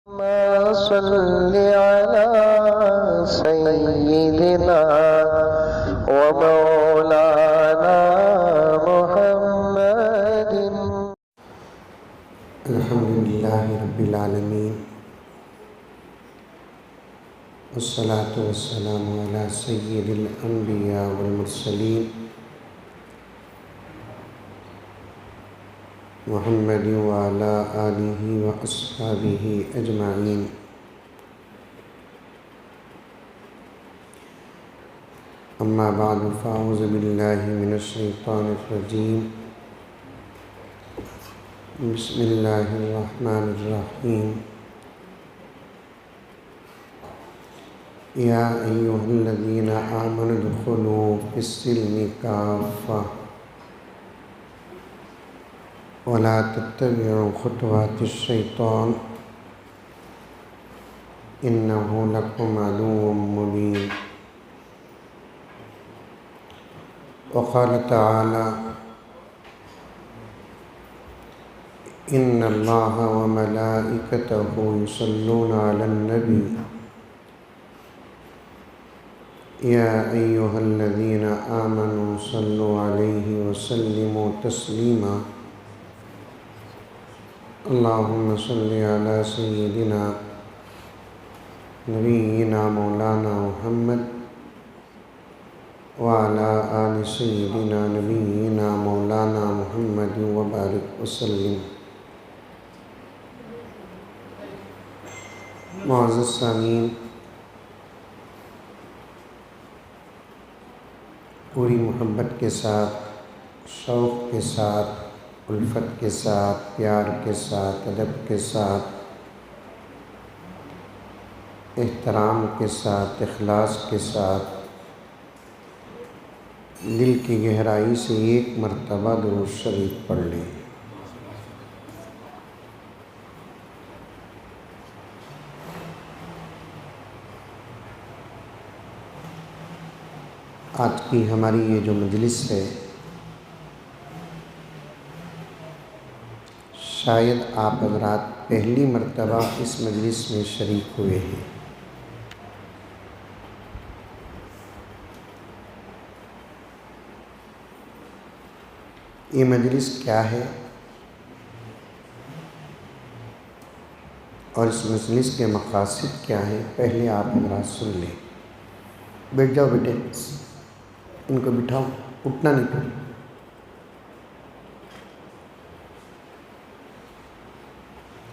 صل على سيدنا ومولانا محمد. الحمد لله رب العالمين والصلاة والسلام على سيد الأنبياء والمرسلين محمد وعلى آله وأصحابه أجمعين. أما بعد فأعوذ بالله من الشيطان الرجيم. بسم الله الرحمن الرحيم. يا أيها الذين آمنوا ادخلوا في السلم كافة ولا تتبعوا خطوات الشيطان إنه لكم عدو مبين. وقال تعالى إن الله وملائكته يصلون على النبي يا أيها الذين آمنوا صلوا عليه وسلموا تسليما. اللهم صل على سيدنا نبينا مولانا محمد وعلى آل سيدنا نبينا مولانا محمد وبارك وسلم. معزز سامعین، پوری محبت کے ساتھ، شوق کے ساتھ، الفت کے ساتھ، پیار کے ساتھ، ادب کے ساتھ، احترام کے ساتھ، اخلاص کے ساتھ، دل کی گہرائی سے ایک مرتبہ درود شریف پڑھ لیں۔ آج کی ہماری یہ جو مجلس ہے، شاید آپ حضرات پہلی مرتبہ اس مجلس میں شریک ہوئے ہیں۔ یہ مجلس کیا ہے اور اس مجلس کے مقاصد کیا ہیں، پہلے آپ حضرات سن لیں۔ بیٹھ جاؤ بیٹے، ان کو بٹھاؤ، اٹھنا نہیں پڑے۔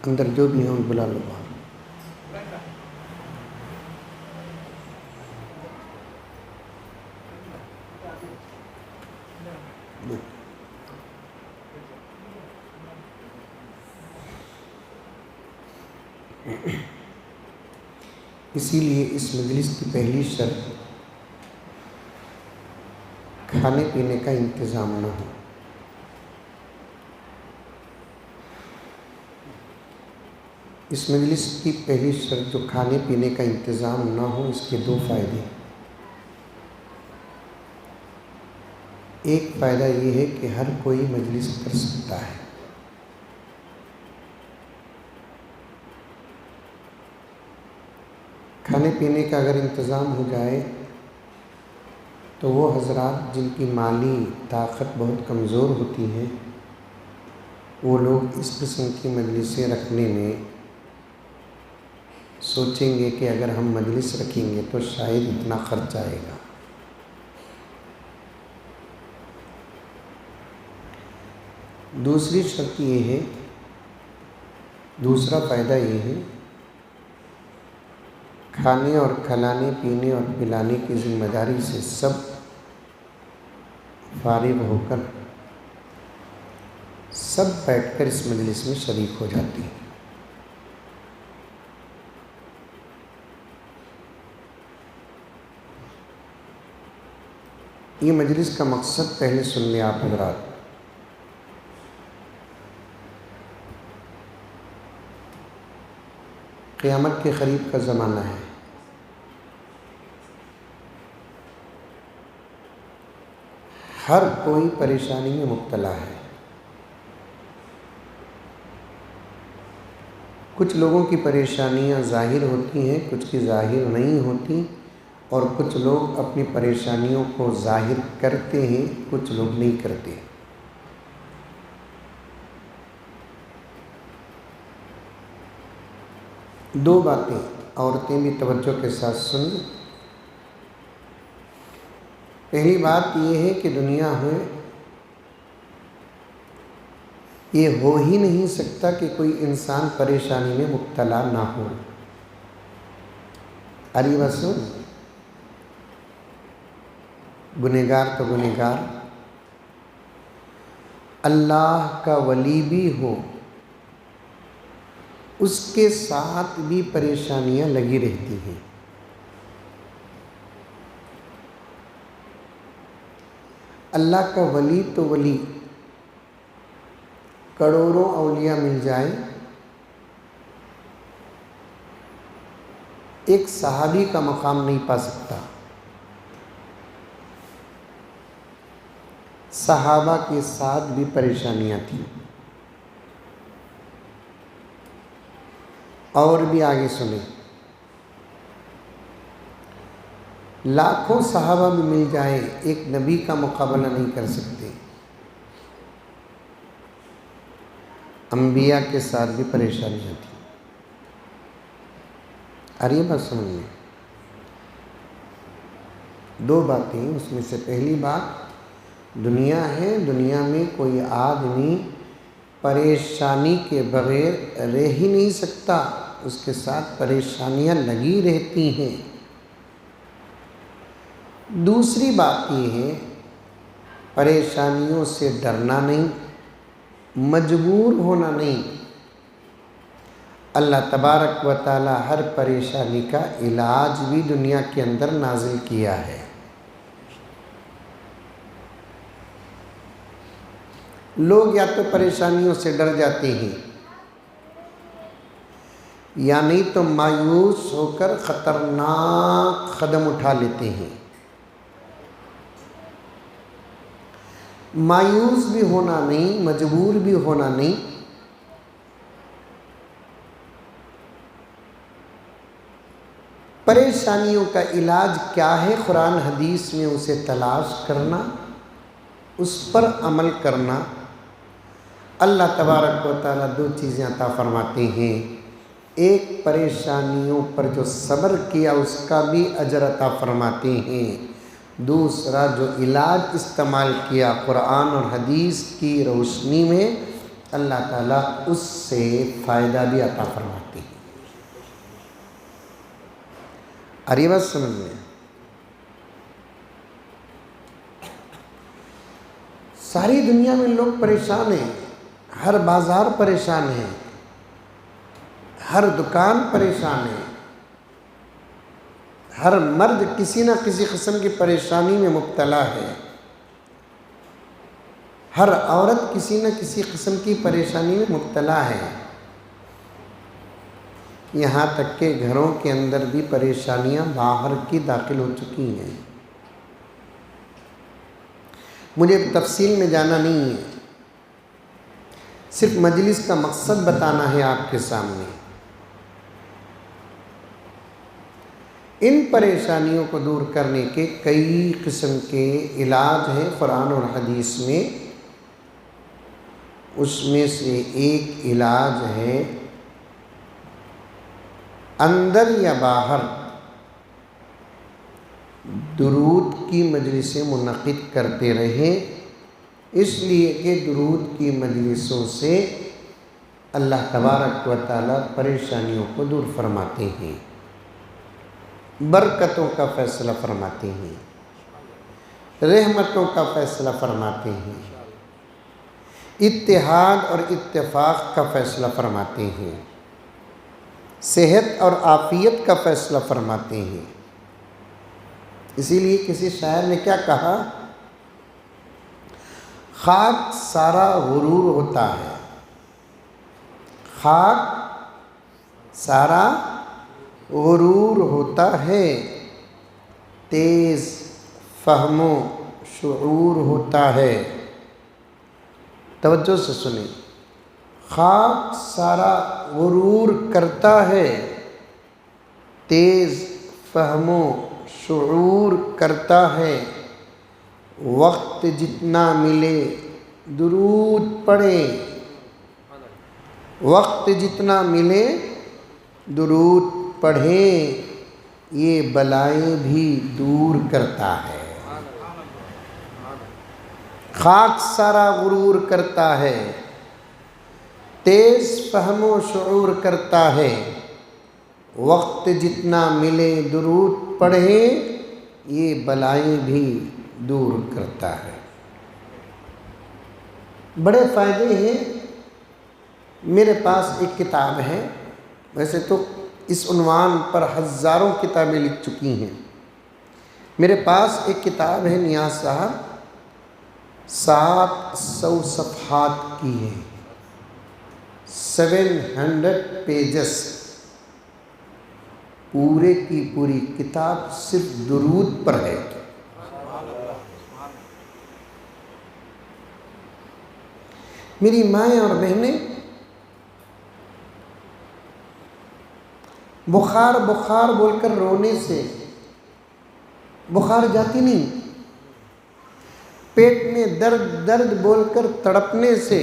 اندر جو بھی ہوں بلا لو باہر۔ اسی لیے اس مجلس کی پہلی شرط کھانے پینے کا انتظام نہ ہو۔ اس مجلس کی پہلی شرط جو کھانے پینے کا انتظام نہ ہو، اس کے دو فائدے۔ ایک فائدہ یہ ہے کہ ہر کوئی مجلس کر سکتا ہے۔ کھانے پینے کا اگر انتظام ہو جائے تو وہ حضرات جن کی مالی طاقت بہت کمزور ہوتی ہے، وہ لوگ اس قسم کی مجلسیں رکھنے میں سوچیں گے کہ اگر ہم مجلس رکھیں گے تو شاید اتنا خرچ آئے گا۔ دوسری شرط یہ ہے، دوسرا فائدہ یہ ہے، کھانے اور کھلانے، پینے اور پلانے کی ذمہ داری سے سب فارغ ہو کر سب بیٹھ کر اس مجلس میں شریک ہو جاتے ہیں۔ یہ مجلس کا مقصد پہلے سن لیں آپ حضرات۔ قیامت کے قریب کا زمانہ ہے، ہر کوئی پریشانی میں مبتلا ہے۔ کچھ لوگوں کی پریشانیاں ظاہر ہوتی ہیں، کچھ کی ظاہر نہیں ہوتی، اور کچھ لوگ اپنی پریشانیوں کو ظاہر کرتے ہیں، کچھ لوگ نہیں کرتے۔ دو باتیں عورتیں بھی توجہ کے ساتھ سن لیں۔ پہلی بات یہ ہے کہ دنیا میں یہ ہو ہی نہیں سکتا کہ کوئی انسان پریشانی میں مبتلا نہ ہو۔ ارے بس گنہگار تو گنہگار، اللہ کا ولی بھی ہو، اس کے ساتھ بھی پریشانیاں لگی رہتی ہیں۔ اللہ کا ولی تو ولی، کروڑوں اولیاء مل جائیں، ایک صحابی کا مقام نہیں پا سکتا۔ صحابہ کے ساتھ بھی پریشانیاں تھیں، اور بھی آگے سنیں، لاکھوں صحابہ بھی مل جائیں، ایک نبی کا مقابلہ نہیں کر سکتے۔ انبیاء کے ساتھ بھی پریشانیاں تھیں۔ ارے بات سمجھ لیں، دو باتیں، اس میں سے پہلی بات دنیا ہے، دنیا میں کوئی آدمی پریشانی کے بغیر رہ ہی نہیں سکتا، اس کے ساتھ پریشانیاں لگی رہتی ہیں۔ دوسری بات یہ ہے پریشانیوں سے ڈرنا نہیں، مجبور ہونا نہیں۔ اللہ تبارک و تعالی ہر پریشانی کا علاج بھی دنیا کے اندر نازل کیا ہے۔ لوگ یا تو پریشانیوں سے ڈر جاتے ہیں، یا نہیں تو مایوس ہو کر خطرناک قدم اٹھا لیتے ہیں۔ مایوس بھی ہونا نہیں، مجبور بھی ہونا نہیں، پریشانیوں کا علاج کیا ہے قرآن حدیث میں اسے تلاش کرنا، اس پر عمل کرنا۔ اللہ تبارک و تعالیٰ دو چیزیں عطا فرماتے ہیں، ایک پریشانیوں پر جو صبر کیا اس کا بھی اجر عطا فرماتے ہیں، دوسرا جو علاج استعمال کیا قرآن اور حدیث کی روشنی میں اللہ تعالیٰ اس سے فائدہ بھی عطا فرماتے ہیں۔ ارے بات سمجھ میں، ساری دنیا میں لوگ پریشان ہیں، ہر بازار پریشان ہے، ہر دکان پریشان ہے، ہر مرد کسی نہ کسی قسم کی پریشانی میں مبتلا ہے، ہر عورت کسی نہ کسی قسم کی پریشانی میں مبتلا ہے، یہاں تک کہ گھروں کے اندر بھی پریشانیاں باہر کی داخل ہو چکی ہیں۔ مجھے تفصیل میں جانا نہیں ہے، صرف مجلس کا مقصد بتانا ہے آپ کے سامنے۔ ان پریشانیوں کو دور کرنے کے کئی قسم کے علاج ہیں قرآن اور حدیث میں، اس میں سے ایک علاج ہے اندر یا باہر درود کی مجلسیں منعقد کرتے رہیں، اس لیے کہ درود کی مجلسوں سے اللہ تبارک و تعالیٰ پریشانیوں کو دور فرماتے ہیں، برکتوں کا فیصلہ فرماتے ہیں، رحمتوں کا فیصلہ فرماتے ہیں، اتحاد اور اتفاق کا فیصلہ فرماتے ہیں، صحت اور عافیت کا فیصلہ فرماتے ہیں۔ اسی لیے کسی شاعر نے کیا کہا، خاک سارا غرور ہوتا ہے، خاک سارا غرور ہوتا ہے، تیز فہم و شعور ہوتا ہے۔ توجہ سے سنیں، خاک سارا غرور کرتا ہے، تیز فہم و شعور کرتا ہے، وقت جتنا ملے درود پڑھیں، وقت جتنا ملے درود پڑھیں، یہ بلائیں بھی دور کرتا ہے۔ خاک سارا غرور کرتا ہے، تیز فہم و شعور کرتا ہے، وقت جتنا ملے درود پڑھیں، یہ بلائیں بھی دور کرتا ہے۔ بڑے فائدے ہیں۔ میرے پاس ایک کتاب ہے، ویسے تو اس عنوان پر ہزاروں کتابیں لکھ چکی ہیں۔ میرے پاس ایک کتاب ہے نیاز صاحب، 700 صفحات کی ہے، 700 پیجز، پورے کی پوری کتاب صرف درود پر ہے۔ میری مائیں اور بہنیں بخار بخار بول کر رونے سے بخار جاتی نہیں، پیٹ میں درد درد بول کر تڑپنے سے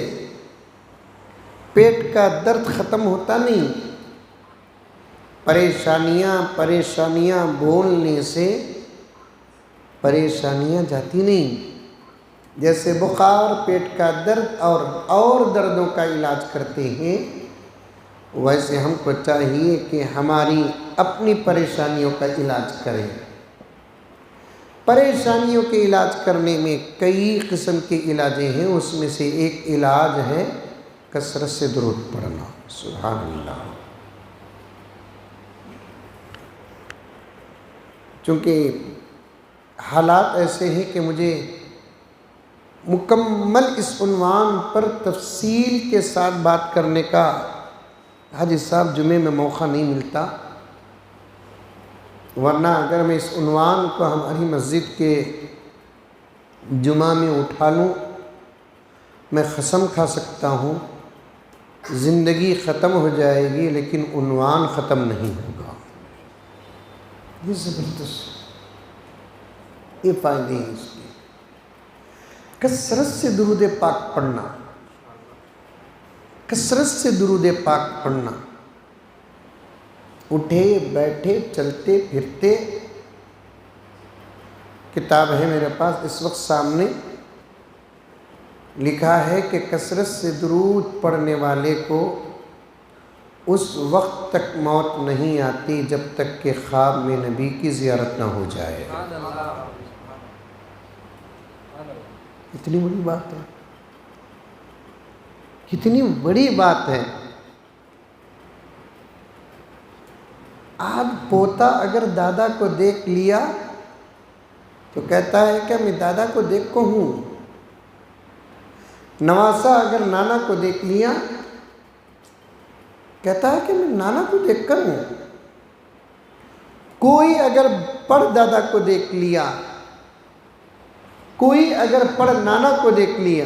پیٹ کا درد ختم ہوتا نہیں، پریشانیاں پریشانیاں بولنے سے پریشانیاں جاتی نہیں۔ جیسے بخار پیٹ کا درد اور دردوں کا علاج کرتے ہیں، ویسے ہم کو چاہیے کہ ہماری اپنی پریشانیوں کا علاج کریں۔ پریشانیوں کے علاج کرنے میں کئی قسم کے علاجیں ہیں، اس میں سے ایک علاج ہے کثرت سے درود پڑھنا۔ سبحان اللہ۔ چونکہ حالات ایسے ہیں کہ مجھے مکمل اس عنوان پر تفصیل کے ساتھ بات کرنے کا حاجی صاحب جمعے میں موقع نہیں ملتا، ورنہ اگر میں اس عنوان کو ہماری مسجد کے جمعہ میں اٹھا لوں، میں قسم کھا سکتا ہوں زندگی ختم ہو جائے گی لیکن عنوان ختم نہیں ہوگا۔ یہ زبردست، یہ فائدے ہیں اس کے۔ کثرت سے درود پاک پڑھنا، کثرت سے درود پاک پڑھنا، اٹھے بیٹھے چلتے پھرتے۔ کتاب ہے میرے پاس اس وقت سامنے، لکھا ہے کہ کثرت سے درود پڑھنے والے کو اس وقت تک موت نہیں آتی جب تک کہ خواب میں نبی کی زیارت نہ ہو جائے۔ اتنی بڑی بات ہے، کتنی بڑی بات ہے۔ آج پوتا اگر دادا کو دیکھ لیا تو کہتا ہے کہ میں دادا کو دیکھ کو ہوں۔ نواسا اگر نانا کو دیکھ لیا کہتا ہے کہ میں نانا کو دیکھ کر ہوں۔ کوئی اگر پڑ دادا کو دیکھ لیا، کوئی اگر پڑ نانا کو دیکھ لیا،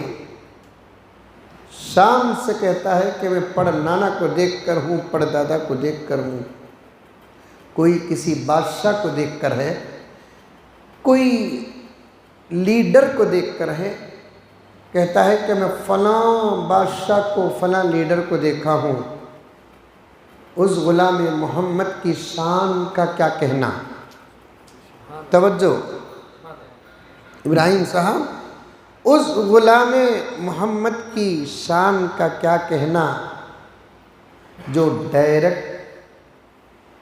شام سے کہتا ہے کہ میں پڑ نانا کو دیکھ کر ہوں، پڑ دادا کو دیکھ کر ہوں۔ کوئی کسی بادشاہ کو دیکھ کر ہے، کوئی لیڈر کو دیکھ کر ہے، کہتا ہے کہ میں فلاں بادشاہ کو فلاں لیڈر کو دیکھا ہوں۔ اس غلام محمد کی شان کا کیا کہنا؟ توجہ ابراہیم صاحب، اس غلام محمد کی شان کا کیا کہنا جو ڈائریکٹ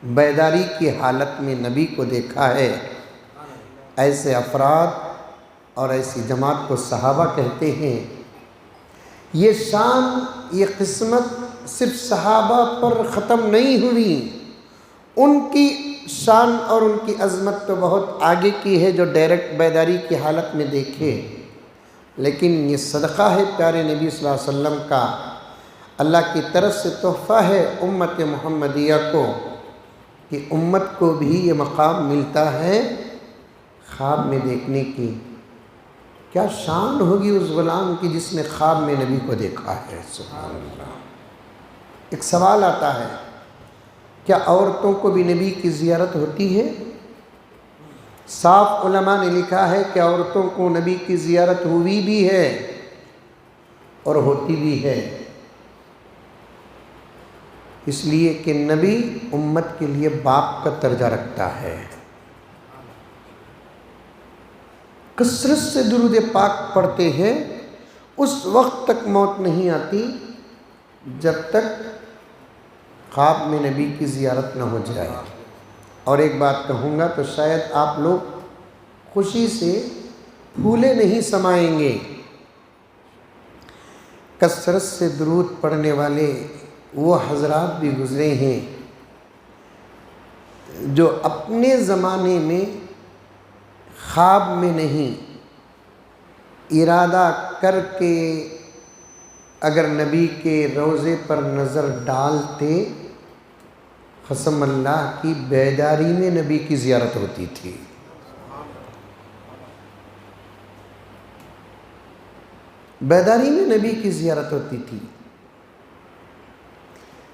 بیداری کی حالت میں نبی کو دیکھا ہے۔ ایسے افراد اور ایسی جماعت کو صحابہ کہتے ہیں۔ یہ شان، یہ قسمت صرف صحابہ پر ختم نہیں ہوئی، ان کی شان اور ان کی عظمت تو بہت آگے کی ہے جو ڈائریکٹ بیداری کی حالت میں دیکھے، لیکن یہ صدقہ ہے پیارے نبی صلی اللہ علیہ وسلم کا، اللہ کی طرف سے تحفہ ہے امت محمدیہ کو، کہ امت کو بھی یہ مقام ملتا ہے خواب میں دیکھنے کی کیا شان ہوگی اس غلام کی جس نے خواب میں نبی کو دیکھا ہے. سبحان اللہ. ایک سوال آتا ہے، کیا عورتوں کو بھی نبی کی زیارت ہوتی ہے؟ صاف علماء نے لکھا ہے کہ عورتوں کو نبی کی زیارت ہوئی بھی ہے اور ہوتی بھی ہے، اس لیے کہ نبی امت کے لیے باپ کا درجہ رکھتا ہے. کثرت سے درود پاک پڑھتے ہیں، اس وقت تک موت نہیں آتی جب تک خواب میں نبی کی زیارت نہ ہو جائے. اور ایک بات کہوں گا تو شاید آپ لوگ خوشی سے پھولے نہیں سمائیں گے. کثرت سے درود پڑھنے والے وہ حضرات بھی گزرے ہیں جو اپنے زمانے میں خواب میں نہیں، ارادہ کر کے اگر نبی کے روضے پر نظر ڈالتے، قسم اللہ کی بیداری میں نبی کی زیارت ہوتی تھی. بیداری میں نبی کی زیارت ہوتی تھی.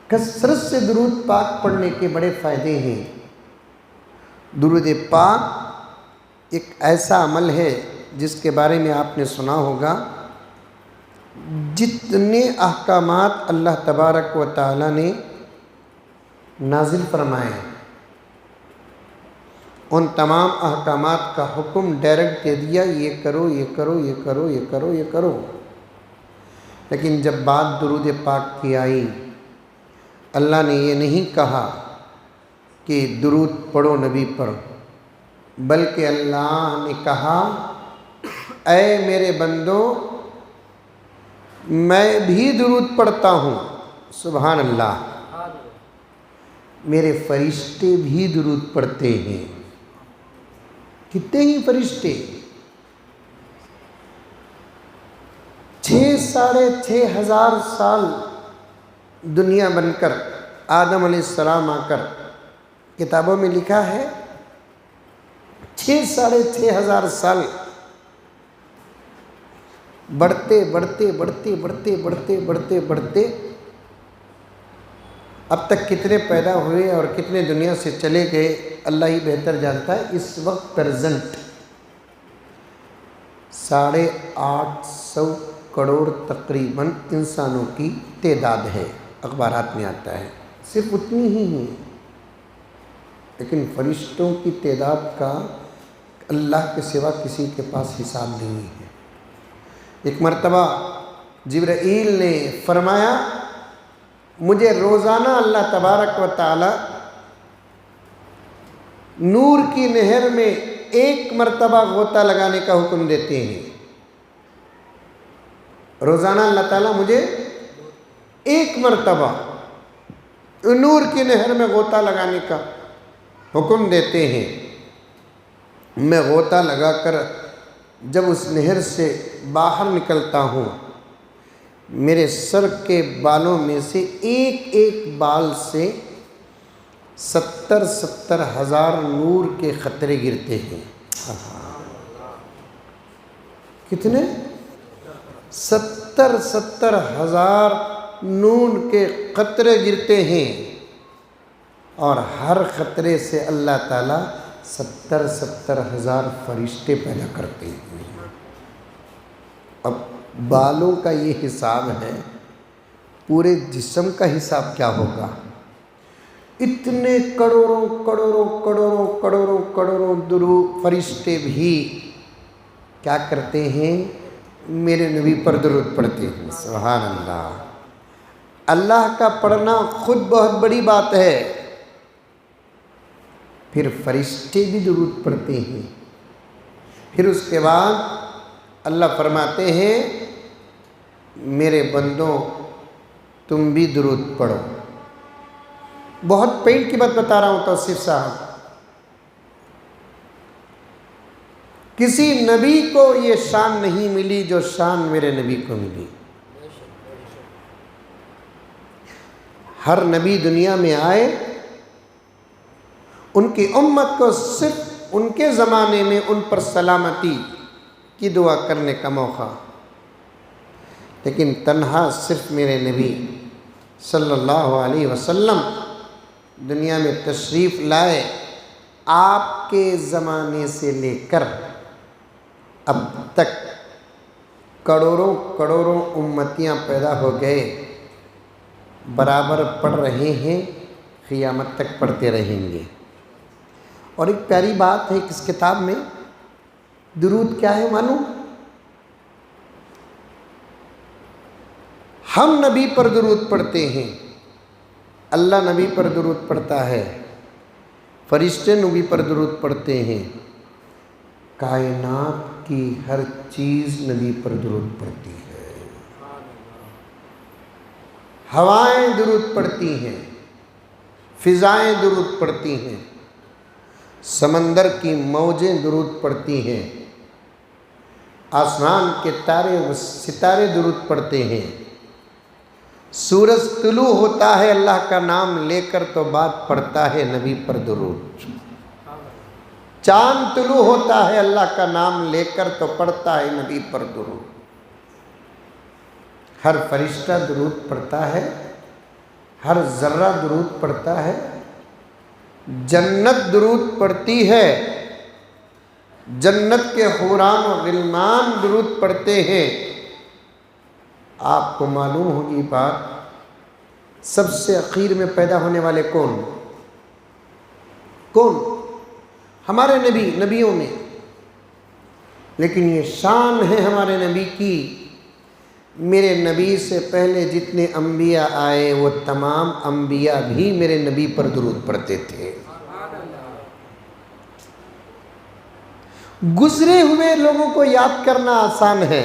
کثرت سے درود پاک پڑھنے کے بڑے فائدے ہیں. درود پاک ایک ایسا عمل ہے جس کے بارے میں آپ نے سنا ہوگا. جتنے احکامات اللہ تبارک و تعالی نے نازل فرمائے، ان تمام احکامات کا حکم ڈائریکٹ دے دیا، یہ کرو یہ کرو یہ کرو یہ کرو یہ کرو. لیکن جب بات درود پاک کی آئی، اللہ نے یہ نہیں کہا کہ درود پڑھو نبی پر، بلکہ اللہ نے کہا اے میرے بندو میں بھی درود پڑھتا ہوں. سبحان اللہ. میرے فرشتے بھی درود پڑھتے ہیں. کتنے ہی فرشتے؟ 6,500 سال دنیا بن کر، آدم علیہ السلام آ کر، کتابوں میں لکھا ہے 6,500 سال بڑھتے بڑھتے بڑھتے بڑھتے بڑھتے بڑھتے بڑھتے اب تک کتنے پیدا ہوئے اور کتنے دنیا سے چلے گئے اللہ ہی بہتر جانتا ہے. اس وقت پریزنٹ 850 کروڑ تقریباً انسانوں کی تعداد ہے. اخبارات میں آتا ہے صرف اتنی ہی ہیں، لیکن فرشتوں کی تعداد کا اللہ کے سوا کسی کے پاس حساب نہیں ہے. ایک مرتبہ جبرائیل نے فرمایا مجھے روزانہ اللہ تبارک و تعالی نور کی نہر میں 1 مرتبہ غوطہ لگانے کا حکم دیتے ہیں. روزانہ اللہ تعالیٰ مجھے 1 مرتبہ نور کی نہر میں غوطہ لگانے کا حکم دیتے ہیں. میں غوطہ لگا کر جب اس نہر سے باہر نکلتا ہوں، میرے سر کے بالوں میں سے ایک ایک بال سے 70 ہزار نور کے قطرے گرتے ہیں. کتنے؟ 70 ہزار نور کے قطرے گرتے ہیں، اور ہر قطرے سے اللہ تعالیٰ 70 ہزار فرشتے پیدا کرتے ہیں. اب بالوں کا یہ حساب ہے، پورے جسم کا حساب کیا ہوگا؟ اتنے کروڑوں کروڑوں کروڑوں کروڑوں کروڑوں فرشتے بھی کیا کرتے ہیں؟ میرے نبی پر درود پڑھتے ہیں. سبحان اللہ. اللہ کا پڑھنا خود بہت بڑی بات ہے، پھر فرشتے بھی درود پڑھتے ہیں. پھر اس کے بعد اللہ فرماتے ہیں میرے بندوں تم بھی درود پڑھو. بہت پینٹ کی بات بتا رہا ہوں توصیف صاحب. کسی نبی کو یہ شان نہیں ملی جو شان میرے نبی کو ملی. ہر نبی دنیا میں آئے، ان کی امت کو صرف ان کے زمانے میں ان پر سلامتی کی دعا کرنے کا موقع، لیکن تنہا صرف میرے نبی صلی اللہ علیہ وسلم دنیا میں تشریف لائے، آپ کے زمانے سے لے کر اب تک کروڑوں کروڑوں امتیاں پیدا ہو گئے، برابر پڑھ رہے ہیں، قیامت تک پڑھتے رہیں گے۔ اور ایک پیاری بات ہے اس کتاب میں، درود کیا ہے معلوم؟ ہم نبی پر درود پڑھتے ہیں، اللہ نبی پر درود پڑھتا ہے، فرشتے نبی پر درود پڑھتے ہیں، کائنات کی ہر چیز نبی پر درود پڑھتی ہے، ہوائیں درود پڑھتی ہیں، فضائیں درود پڑھتی ہیں، سمندر کی موجیں درود پڑھتی ہیں، آسمان کے تارے و ستارے درود پڑھتے ہیں، سورج طلوع ہوتا ہے اللہ کا نام لے کر تو بات پڑھتا ہے نبی پر درود، چاند طلوع ہوتا ہے اللہ کا نام لے کر تو پڑھتا ہے نبی پر درود، ہر فرشتہ درود پڑھتا ہے، ہر ذرہ درود پڑھتا ہے، جنت درود پڑھتی ہے، جنت کے حوران و غلمان درود پڑھتے ہیں۔ آپ کو معلوم ہوگی بات، سب سے اخیر میں پیدا ہونے والے کون؟ ہمارے نبی، نبیوں میں، لیکن یہ شان ہے ہمارے نبی کی، میرے نبی سے پہلے جتنے انبیاء آئے وہ تمام انبیاء بھی میرے نبی پر درود پڑھتے تھے۔ گزرے ہوئے لوگوں کو یاد کرنا آسان ہے،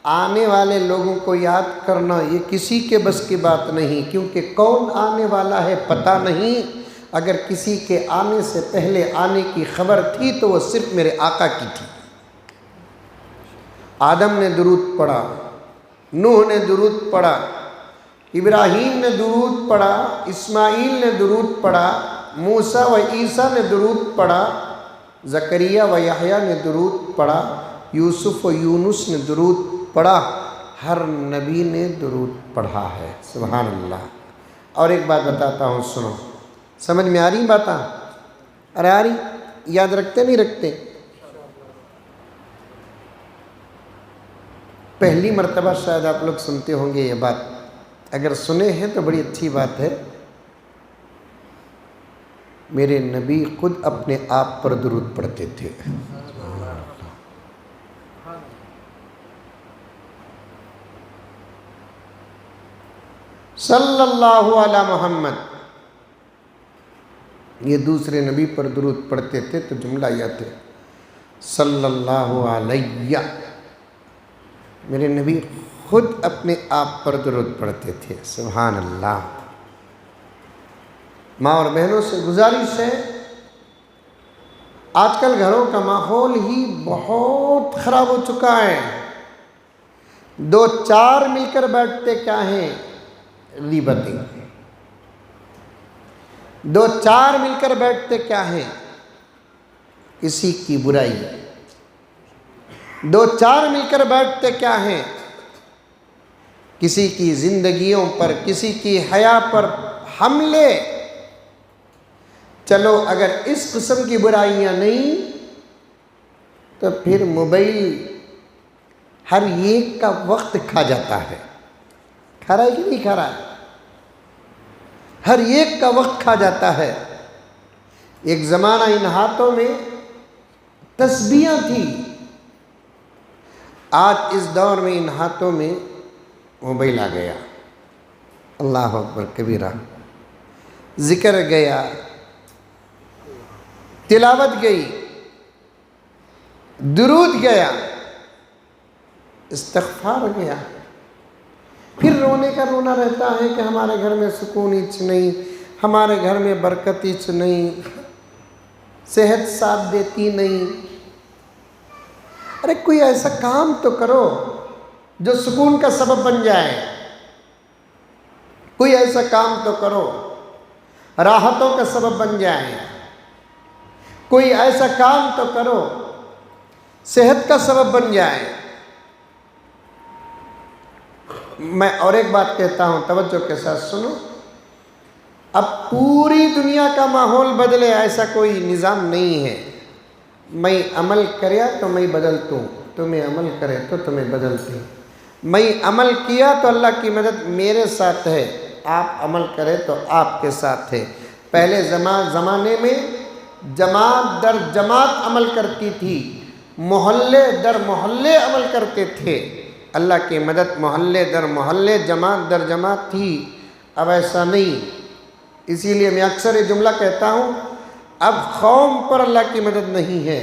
آنے والے لوگوں کو یاد کرنا یہ کسی کے بس کی بات نہیں، کیونکہ کون آنے والا ہے پتہ نہیں۔ اگر کسی کے آنے سے پہلے آنے کی خبر تھی تو وہ صرف میرے آقا کی تھی۔ آدم نے درود پڑھا، نوح نے درود پڑھا، ابراہیم نے درود پڑھا، اسماعیل نے درود پڑھا، موسیٰ و عیسیٰ نے درود پڑھا، زکریا و یحییٰ نے درود پڑھا، یوسف و یونس نے درود پڑھا، ہر نبی نے درود پڑھا ہے۔ سبحان اللہ۔ اور ایک بات بتاتا ہوں، سنو، سمجھ میں آ رہی باتاں؟ ارے آ رہی؟ یاد رکھتے نہیں رکھتے؟ پہلی مرتبہ شاید آپ لوگ سنتے ہوں گے یہ بات، اگر سنے ہیں تو بڑی اچھی بات ہے۔ میرے نبی خود اپنے آپ پر درود پڑھتے تھے۔ صلی اللہ علی محمد، یہ دوسرے نبی پر درود پڑھتے تھے تو جملہ یہ تھے، صلی اللہ علیہ، میرے نبی خود اپنے آپ پر درود پڑھتے تھے۔ سبحان اللہ۔ ماں اور بہنوں سے گزارش ہے، آج کل گھروں کا ماحول ہی بہت خراب ہو چکا ہے، دو چار مل کر بیٹھتے کیا ہیں؟ غیبتیں۔ دو چار مل کر بیٹھتے کیا ہیں؟ کسی کی برائی۔ دو چار مل کر بیٹھتے کیا ہیں؟ کسی کی زندگیوں پر، کسی کی حیا پر حملے۔ چلو اگر اس قسم کی برائیاں نہیں تو پھر موبائل ہر ایک کا وقت کھا جاتا ہے، کھا رہا ہے کہ نہیں کھا رہا ہے؟ ہر ایک کا وقت کھا جاتا ہے۔ ایک زمانہ ان ہاتھوں میں تسبیحاں تھی، آج اس دور میں ان ہاتھوں میں موبائل آ گیا۔ اللہ اکبر کبیرہ۔ ذکر گیا، تلاوت گئی، درود گیا، استغفار گیا، پھر رونے کا رونا رہتا ہے کہ ہمارے گھر میں سکون ہیچ نہیں، ہمارے گھر میں برکت ہیچ نہیں، صحت ساتھ دیتی نہیں۔ ارے کوئی ایسا کام تو کرو جو سکون کا سبب بن جائے، کوئی ایسا کام تو کرو راحتوں کا سبب بن جائے، کوئی ایسا کام تو کرو صحت کا سبب بن جائے. میں اور ایک بات کہتا ہوں، توجہ کے ساتھ سنو. اب پوری دنیا کا ماحول بدلے ایسا کوئی نظام نہیں ہے. میں عمل کریا تو میں بدلتوں، تمہیں عمل کرے تو تمہیں بدلتے. میں عمل کیا تو اللہ کی مدد میرے ساتھ ہے، آپ عمل کرے تو آپ کے ساتھ ہے. پہلے زمانے میں جماعت در جماعت عمل کرتی تھی، محلے در محلے عمل کرتے تھے. اللہ کی مدد محلے در محلے، جماعت در جماعت تھی. اب ایسا نہیں. اسی لیے میں اکثر یہ جملہ کہتا ہوں، اب قوم پر اللہ کی مدد نہیں ہے،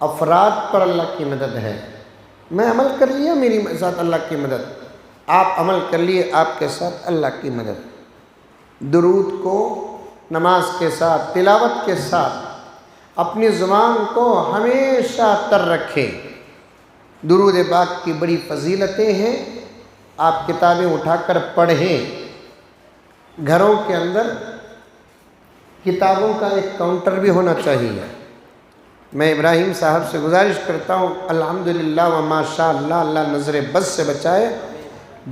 افراد پر اللہ کی مدد ہے. میں عمل کر لیا، میری ساتھ اللہ کی مدد. آپ عمل کر لیے، آپ کے ساتھ اللہ کی مدد. درود کو نماز کے ساتھ، تلاوت کے ساتھ اپنی زبان کو ہمیشہ تر رکھیں. درود پاک کی بڑی فضیلتیں ہیں. آپ کتابیں اٹھا کر پڑھیں. گھروں کے اندر کتابوں کا ایک کاؤنٹر بھی ہونا چاہیے. میں ابراہیم صاحب سے گزارش کرتا ہوں، الحمدللہ و ماشاء اللہ، اللہ نظر بد سے بچائے.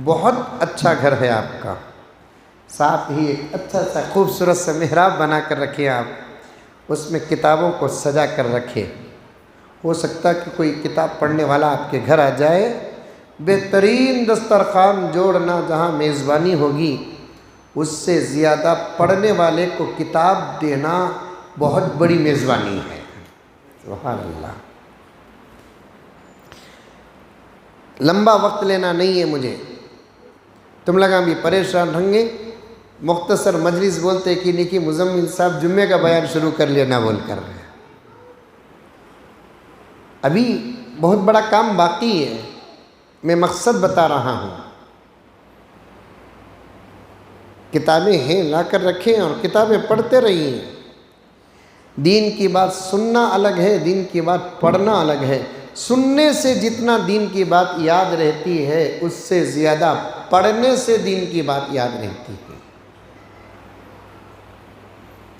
بہت اچھا گھر ہے آپ کا. ساتھ ہی ایک اچھا سا خوبصورت سا محراب بنا کر رکھیں. آپ اس میں کتابوں کو سجا کر رکھیں. ہو سکتا ہے کہ کوئی کتاب پڑھنے والا آپ کے گھر آ جائے. بہترین دسترخوان جوڑنا، جہاں میزبانی ہوگی اس سے زیادہ پڑھنے والے کو کتاب دینا بہت بڑی میزبانی ہے. سبحان اللہ. لمبا وقت لینا نہیں ہے مجھے. تم لگا بھی پریشان ہوں گے. مختصر مجلس بولتے کہ نہیں کہ مزمل صاحب جمعے کا بیان شروع کر لیا نہ بول کر رہے. ابھی بہت بڑا کام باقی ہے. میں مقصد بتا رہا ہوں. کتابیں ہیں، لا کر رکھیں اور کتابیں پڑھتے رہیے. دین کی بات سننا الگ ہے، دین کی بات پڑھنا الگ ہے. سننے سے جتنا دین کی بات یاد رہتی ہے، اس سے زیادہ پڑھنے سے دین کی بات یاد رہتی ہے.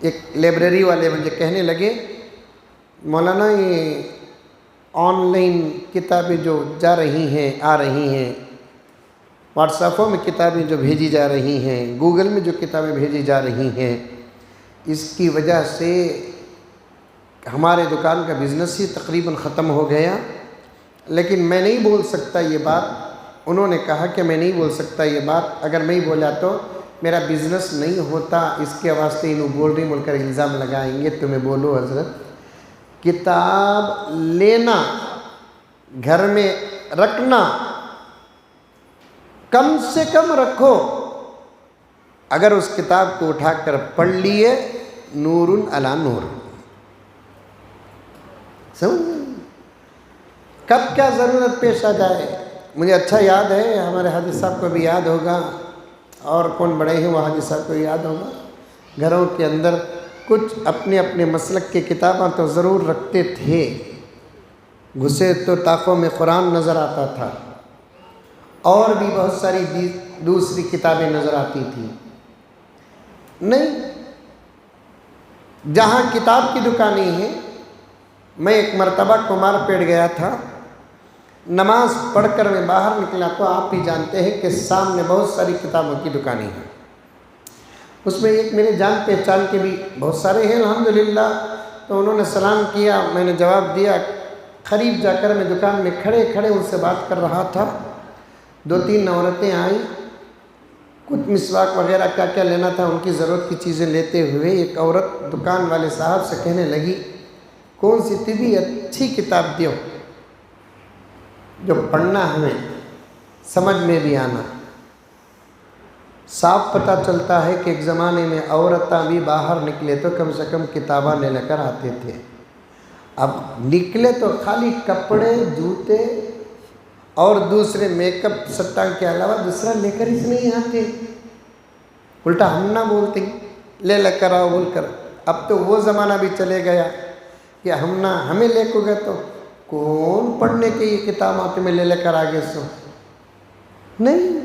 ایک لائبریری والے مجھے کہنے لگے، مولانا یہ آن لائن کتابیں جو جا رہی ہیں، آ رہی ہیں، واٹس ایپوں میں کتابیں جو بھیجی جا رہی ہیں، گوگل میں جو کتابیں بھیجی جا رہی ہیں، اس کی وجہ سے ہمارے دکان کا بزنس ہی تقریباً ختم ہو گیا. لیکن میں نہیں بول سکتا یہ بات. انہوں نے کہا کہ میں نہیں بول سکتا یہ بات. اگر میں بولا تو میرا بزنس نہیں ہوتا. اس کے واسطے انہوں بول رہی بول کر الزام لگائیں گے. تمہیں بولو حضرت، کتاب لینا، گھر میں رکھنا، کم سے کم رکھو. اگر اس کتاب کو اٹھا کر پڑھ لیے، نور علی نور. کب کیا ضرورت پیش آ جائے. مجھے اچھا یاد ہے، ہمارے حاجی صاحب کو بھی یاد ہوگا، اور کون بڑے ہیں وہ حاجی صاحب کو یاد ہوگا. گھروں کے اندر کچھ اپنے اپنے مسلک کی کتابیں تو ضرور رکھتے تھے. گھسے تو طاقوں میں قرآن نظر آتا تھا، اور بھی بہت ساری دوسری کتابیں نظر آتی تھیں. نہیں، جہاں کتاب کی دکانیں ہیں. میں ایک مرتبہ کمار پیٹ گیا تھا. نماز پڑھ کر میں باہر نکلا تو آپ ہی جانتے ہیں کہ سامنے بہت ساری کتابوں کی دکانیں ہیں. اس میں ایک میرے جان پہچان کے بھی بہت سارے ہیں الحمدللہ. تو انہوں نے سلام کیا، میں نے جواب دیا. قریب جا کر میں دکان میں کھڑے کھڑے ان سے بات کر رہا تھا. 2-3 عورتیں آئیں، کچھ مسواک وغیرہ کیا کیا لینا تھا ان کی ضرورت کی چیزیں لیتے ہوئے. ایک عورت دکان والے صاحب سے کہنے لگی، کون سی طبی اچھی کتاب دیو جو پڑھنا ہمیں سمجھ میں بھی آنا. صاف پتہ چلتا ہے کہ ایک زمانے میں عورتیں بھی باہر نکلے تو کم سے کم کتابیں لے کر آتے تھے. اب نکلے تو خالی کپڑے، جوتے اور دوسرے میک اپ سٹا کے علاوہ دوسرا لے کر اس نہیں آتے. الٹا ہم نہ بولتے لے کر آؤ بول کر. اب تو وہ زمانہ بھی چلے گیا کہ ہمیں لے کو گئے تو کون پڑھنے کے یہ کتاب میں لے کر آگے سو. نہیں،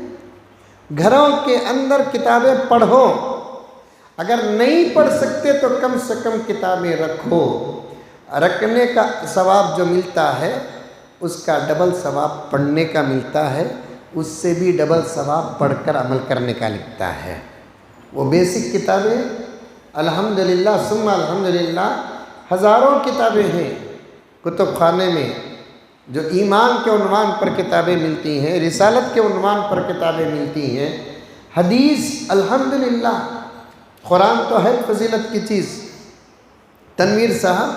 گھروں کے اندر کتابیں پڑھو. اگر نہیں پڑھ سکتے تو کم سے کم کتابیں رکھو. رکھنے کا ثواب جو ملتا ہے اس کا ڈبل ثواب پڑھنے کا ملتا ہے، اس سے بھی ڈبل ثواب پڑھ کر عمل کرنے کا لکھتا ہے۔ وہ بیسک کتابیں الحمدللہ ثم الحمدللہ ہزاروں کتابیں ہیں کتب خانے میں، جو ایمان کے عنوان پر کتابیں ملتی ہیں، رسالت کے عنوان پر کتابیں ملتی ہیں، حدیث الحمدللہ، قرآن تو ہے فضیلت کی چیز۔ تنویر صاحب،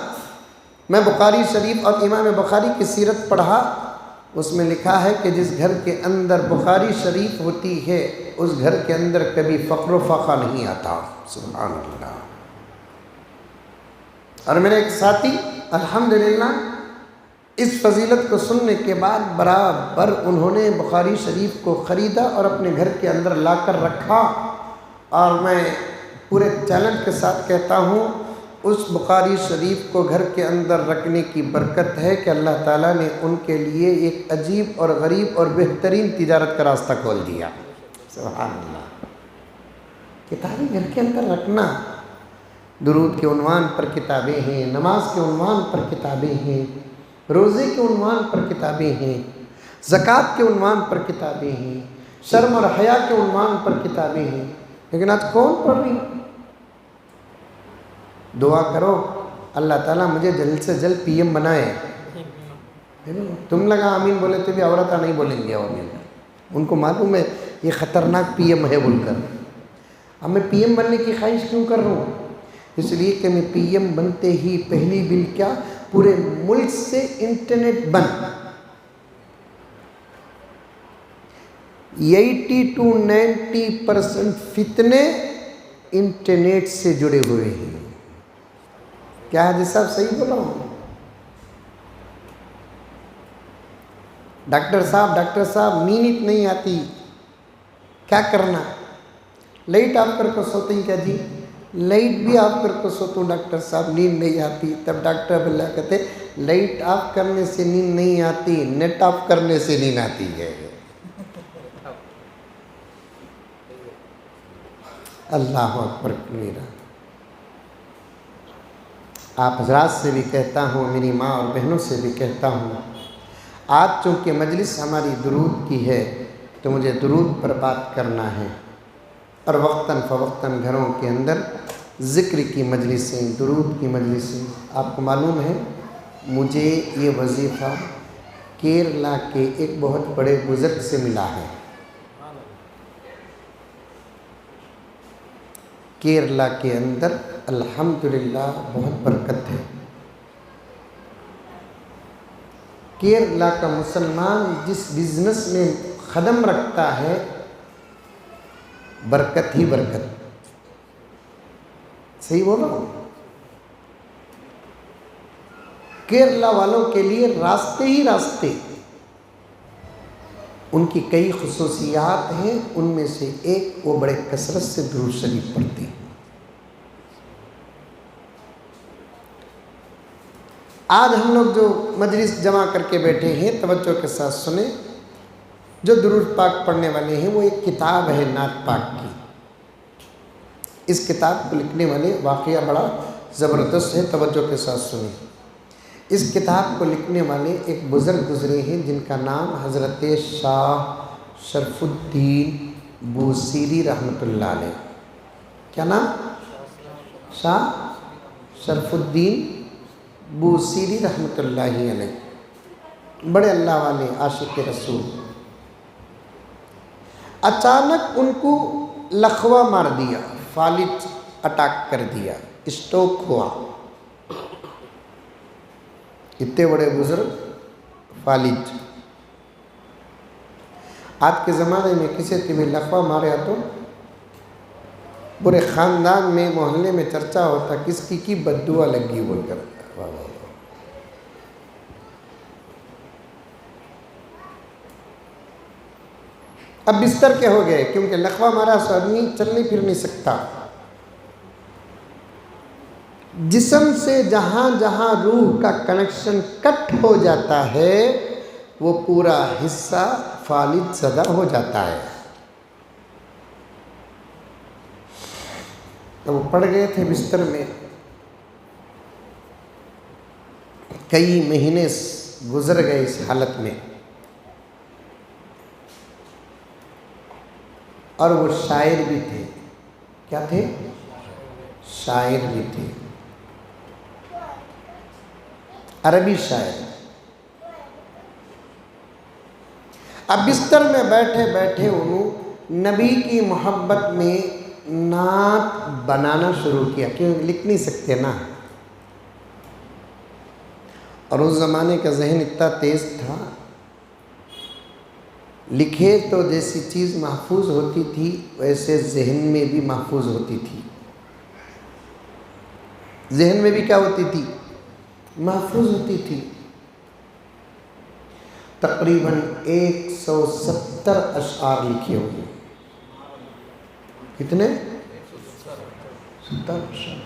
میں بخاری شریف اور امام بخاری کی سیرت پڑھا، اس میں لکھا ہے کہ جس گھر کے اندر بخاری شریف ہوتی ہے اس گھر کے اندر کبھی فقر و فاقہ نہیں آتا۔ سبحان اللہ۔ اور میرے ایک ساتھی الحمدللہ اس فضیلت کو سننے کے بعد برابر انہوں نے بخاری شریف کو خریدا اور اپنے گھر کے اندر لا کر رکھا، اور میں پورے چیلنج کے ساتھ کہتا ہوں اس بخاری شریف کو گھر کے اندر رکھنے کی برکت ہے کہ اللہ تعالیٰ نے ان کے لیے ایک عجیب اور غریب اور بہترین تجارت کا راستہ کھول دیا۔ سبحان اللہ۔ کتابیں گھر کے اندر رکھنا، درود کے عنوان پر کتابیں ہیں، نماز کے عنوان پر کتابیں ہیں، روزے کے عنوان پر کتابیں ہیں، زکوٰۃ کے عنوان پر کتابیں ہیں، شرم اور حیا کے عنوان پر کتابیں ہیں، لیکن آج کون پڑھ رہی؟ دعا کرو اللہ تعالیٰ مجھے جلد سے جلد پی ایم بنائے۔ تم لگا آمین بولے تو بھی عورتیں نہیں بولیں گے آمین، ان کو معلوم ہے یہ خطرناک پی ایم ہے بول کر۔ اب میں پی ایم بننے کی خواہش کیوں کر رہا ہوں؟ اس لیے کہ میں پی ایم بنتے ہی پہلی بل کیا، پورے ملک سے انٹرنیٹ بند۔ 80 to 90% فتنے انٹرنیٹ سے جڑے ہوئے ہیں۔ کیا حاجی صاحب صحیح بولا ہوں؟ ڈاکٹر صاحب نیند نہیں آتی، کیا کرنا؟ لائٹ آف کر کے سوتے ہیں کیا جی؟ لائٹ بھی آف کر کے سوتا ہوں ڈاکٹر صاحب، نیند نہیں آتی۔ تب ڈاکٹر اللہ کہتے لائٹ آف کرنے سے نیند نہیں آتی، نیٹ آف کرنے سے نیند آتی ہے۔ اللہ اکبر کبیرہ۔ آپ حضرات سے بھی کہتا ہوں، میری ماں اور بہنوں سے بھی کہتا ہوں، آج چونکہ مجلس ہماری درود کی ہے تو مجھے درود پر بات کرنا ہے، اور وقتاً فوقتاً گھروں کے اندر ذکر کی مجلسیں، درود کی مجلسیں۔ آپ کو معلوم ہے مجھے یہ وظیفہ کیرلا کے ایک بہت بڑے بزرگ سے ملا ہے۔ کیرلا کے اندر الحمدللہ بہت برکت ہے۔ کیرلا کا مسلمان جس بزنس میں قدم رکھتا ہے برکت ہی برکت۔ صحیح بول رہا ہوں؟ کیرلا والوں کے لیے راستے ہی راستے۔ ان کی کئی خصوصیات ہیں، ان میں سے ایک وہ بڑے کثرت سے درود شریف پڑھتے ہیں۔ آج ہم لوگ جو مجلس جمع کر کے بیٹھے ہیں توجہ کے ساتھ سنیں، جو درود پاک پڑھنے والے ہیں وہ ایک کتاب ہے نعت پاک کی۔ اس کتاب کو لکھنے والے واقعہ بڑا زبردست ہے، توجہ کے ساتھ سنیں۔ اس کتاب کو لکھنے والے ایک بزرگ گزرے ہیں جن کا نام حضرت شاہ شرف الدین بوصیری رحمۃ اللہ علیہ۔ کیا نام؟ شاہ شرف الدین بوصیری رحمۃ اللہ علیہ، بڑے اللہ والے، عاشق رسول۔ اچانک ان کو لقوہ مار دیا، فالج اٹیک کر دیا، اسٹروک ہوا۔ اتنے بڑے بزرگ فالج۔ آج کے زمانے میں کسی سے بھی لقوہ مارے تو پورے خاندان میں محلے میں چرچا ہوتا کس کی بد دعا لگی بول کر۔ اب بستر کے ہو گئے کیونکہ لقوہ مارا سو آدمی چل نہیں پھر نہیں سکتا۔ جسم سے جہاں جہاں روح کا کنیکشن کٹ ہو جاتا ہے وہ پورا حصہ فالج زدہ ہو جاتا ہے۔ تو وہ پڑ گئے تھے بستر میں، کئی مہینے گزر گئے اس حالت میں، اور وہ شاعر بھی تھے۔ کیا تھے؟ شاعر بھی تھے، عربی شاعر۔ اب بستر میں بیٹھے بیٹھے انہوں نبی کی محبت میں نعت بنانا شروع کیا، کیوں لکھ نہیں سکتے نا، اور اس زمانے کا ذہن اتنا تیز تھا، لکھے تو جیسی چیز محفوظ ہوتی تھی ویسے ذہن میں بھی محفوظ ہوتی تھی۔ ذہن میں بھی کیا ہوتی تھی؟ محفوظ ہوتی تھی۔ تقریباً 170 اشعار لکھے ہوئے۔ کتنے؟ 70 اشعار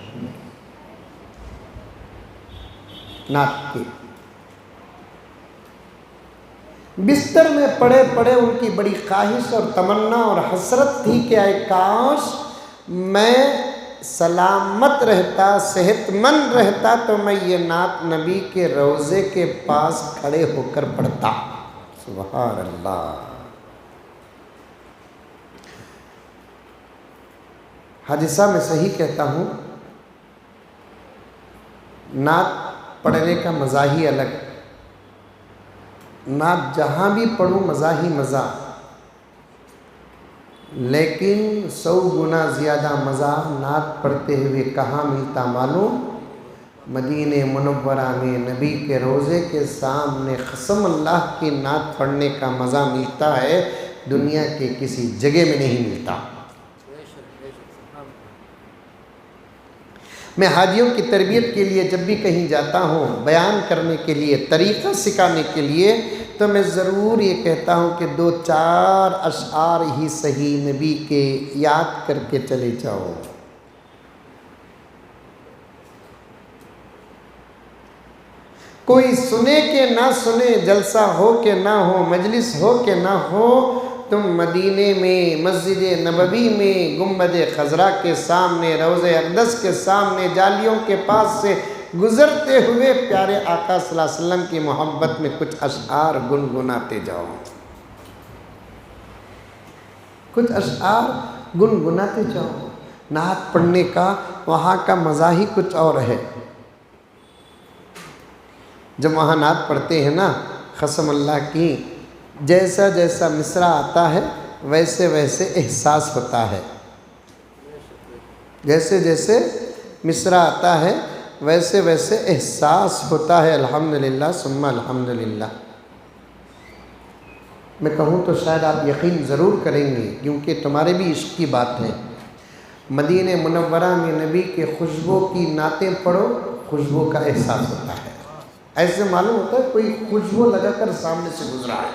نعت کے۔ بستر میں پڑے پڑے ان کی بڑی خواہش اور تمنا اور حسرت تھی کہ اے کاش میں سلامت رہتا، صحت مند رہتا تو میں یہ نعت نبی کے روضے کے پاس کھڑے ہو کر پڑھتا۔ سبحان اللہ۔ حاجی صاحب میں صحیح کہتا ہوں، نعت پڑھنے کا مزہ ہی الگ، نعت جہاں بھی پڑھوں مزہ ہی مزہ، لیکن 100 گنا زیادہ مزہ نعت پڑھتے ہوئے کہاں ملتا معلوم؟ مدینہ منورہ میں نبی کے روضے کے سامنے قسم اللہ کی نعت پڑھنے کا مزہ ملتا ہے، دنیا کے کسی جگہ میں نہیں ملتا۔ میں حاجیوں کی تربیت کے لیے جب بھی کہیں جاتا ہوں، بیان کرنے کے لیے، طریقہ سکھانے کے لیے، تو میں ضرور یہ کہتا ہوں کہ 2-4 اشعار ہی صحیح نبی کے یاد کر کے چلے جاؤ۔ کوئی سنے کہ نہ سنے، جلسہ ہو کہ نہ ہو، مجلس ہو کہ نہ ہو، تم مدینے میں، مسجد نبوی میں، گنبد خضرا کے سامنے، روضہ اقدس کے سامنے، جالیوں کے پاس سے گزرتے ہوئے پیارے آقا صلی اللہ علیہ وسلم کی محبت میں کچھ اشعار گنگناتے جاؤ، کچھ اشعار گنگناتے جاؤ۔ نعت پڑھنے کا وہاں کا مزہ ہی کچھ اور ہے۔ جب وہاں نعت پڑھتے ہیں نا، قسم اللہ کی، جیسا جیسا مصرع آتا ہے ویسے ویسے احساس ہوتا ہے، جیسے جیسے مصرع آتا ہے ویسے ویسے احساس ہوتا ہے۔ الحمدللہ ثم الحمدللہ۔ میں کہوں تو شاید آپ یقین ضرور کریں گے، کیونکہ تمہارے بھی عشق کی بات ہے۔ مدینہ منورہ میں نبی کے خوشبو کی نعتیں پڑھو، خوشبو کا احساس ہوتا ہے، ایسے معلوم ہوتا ہے کوئی خوشبو لگا کر سامنے سے گزرا ہے،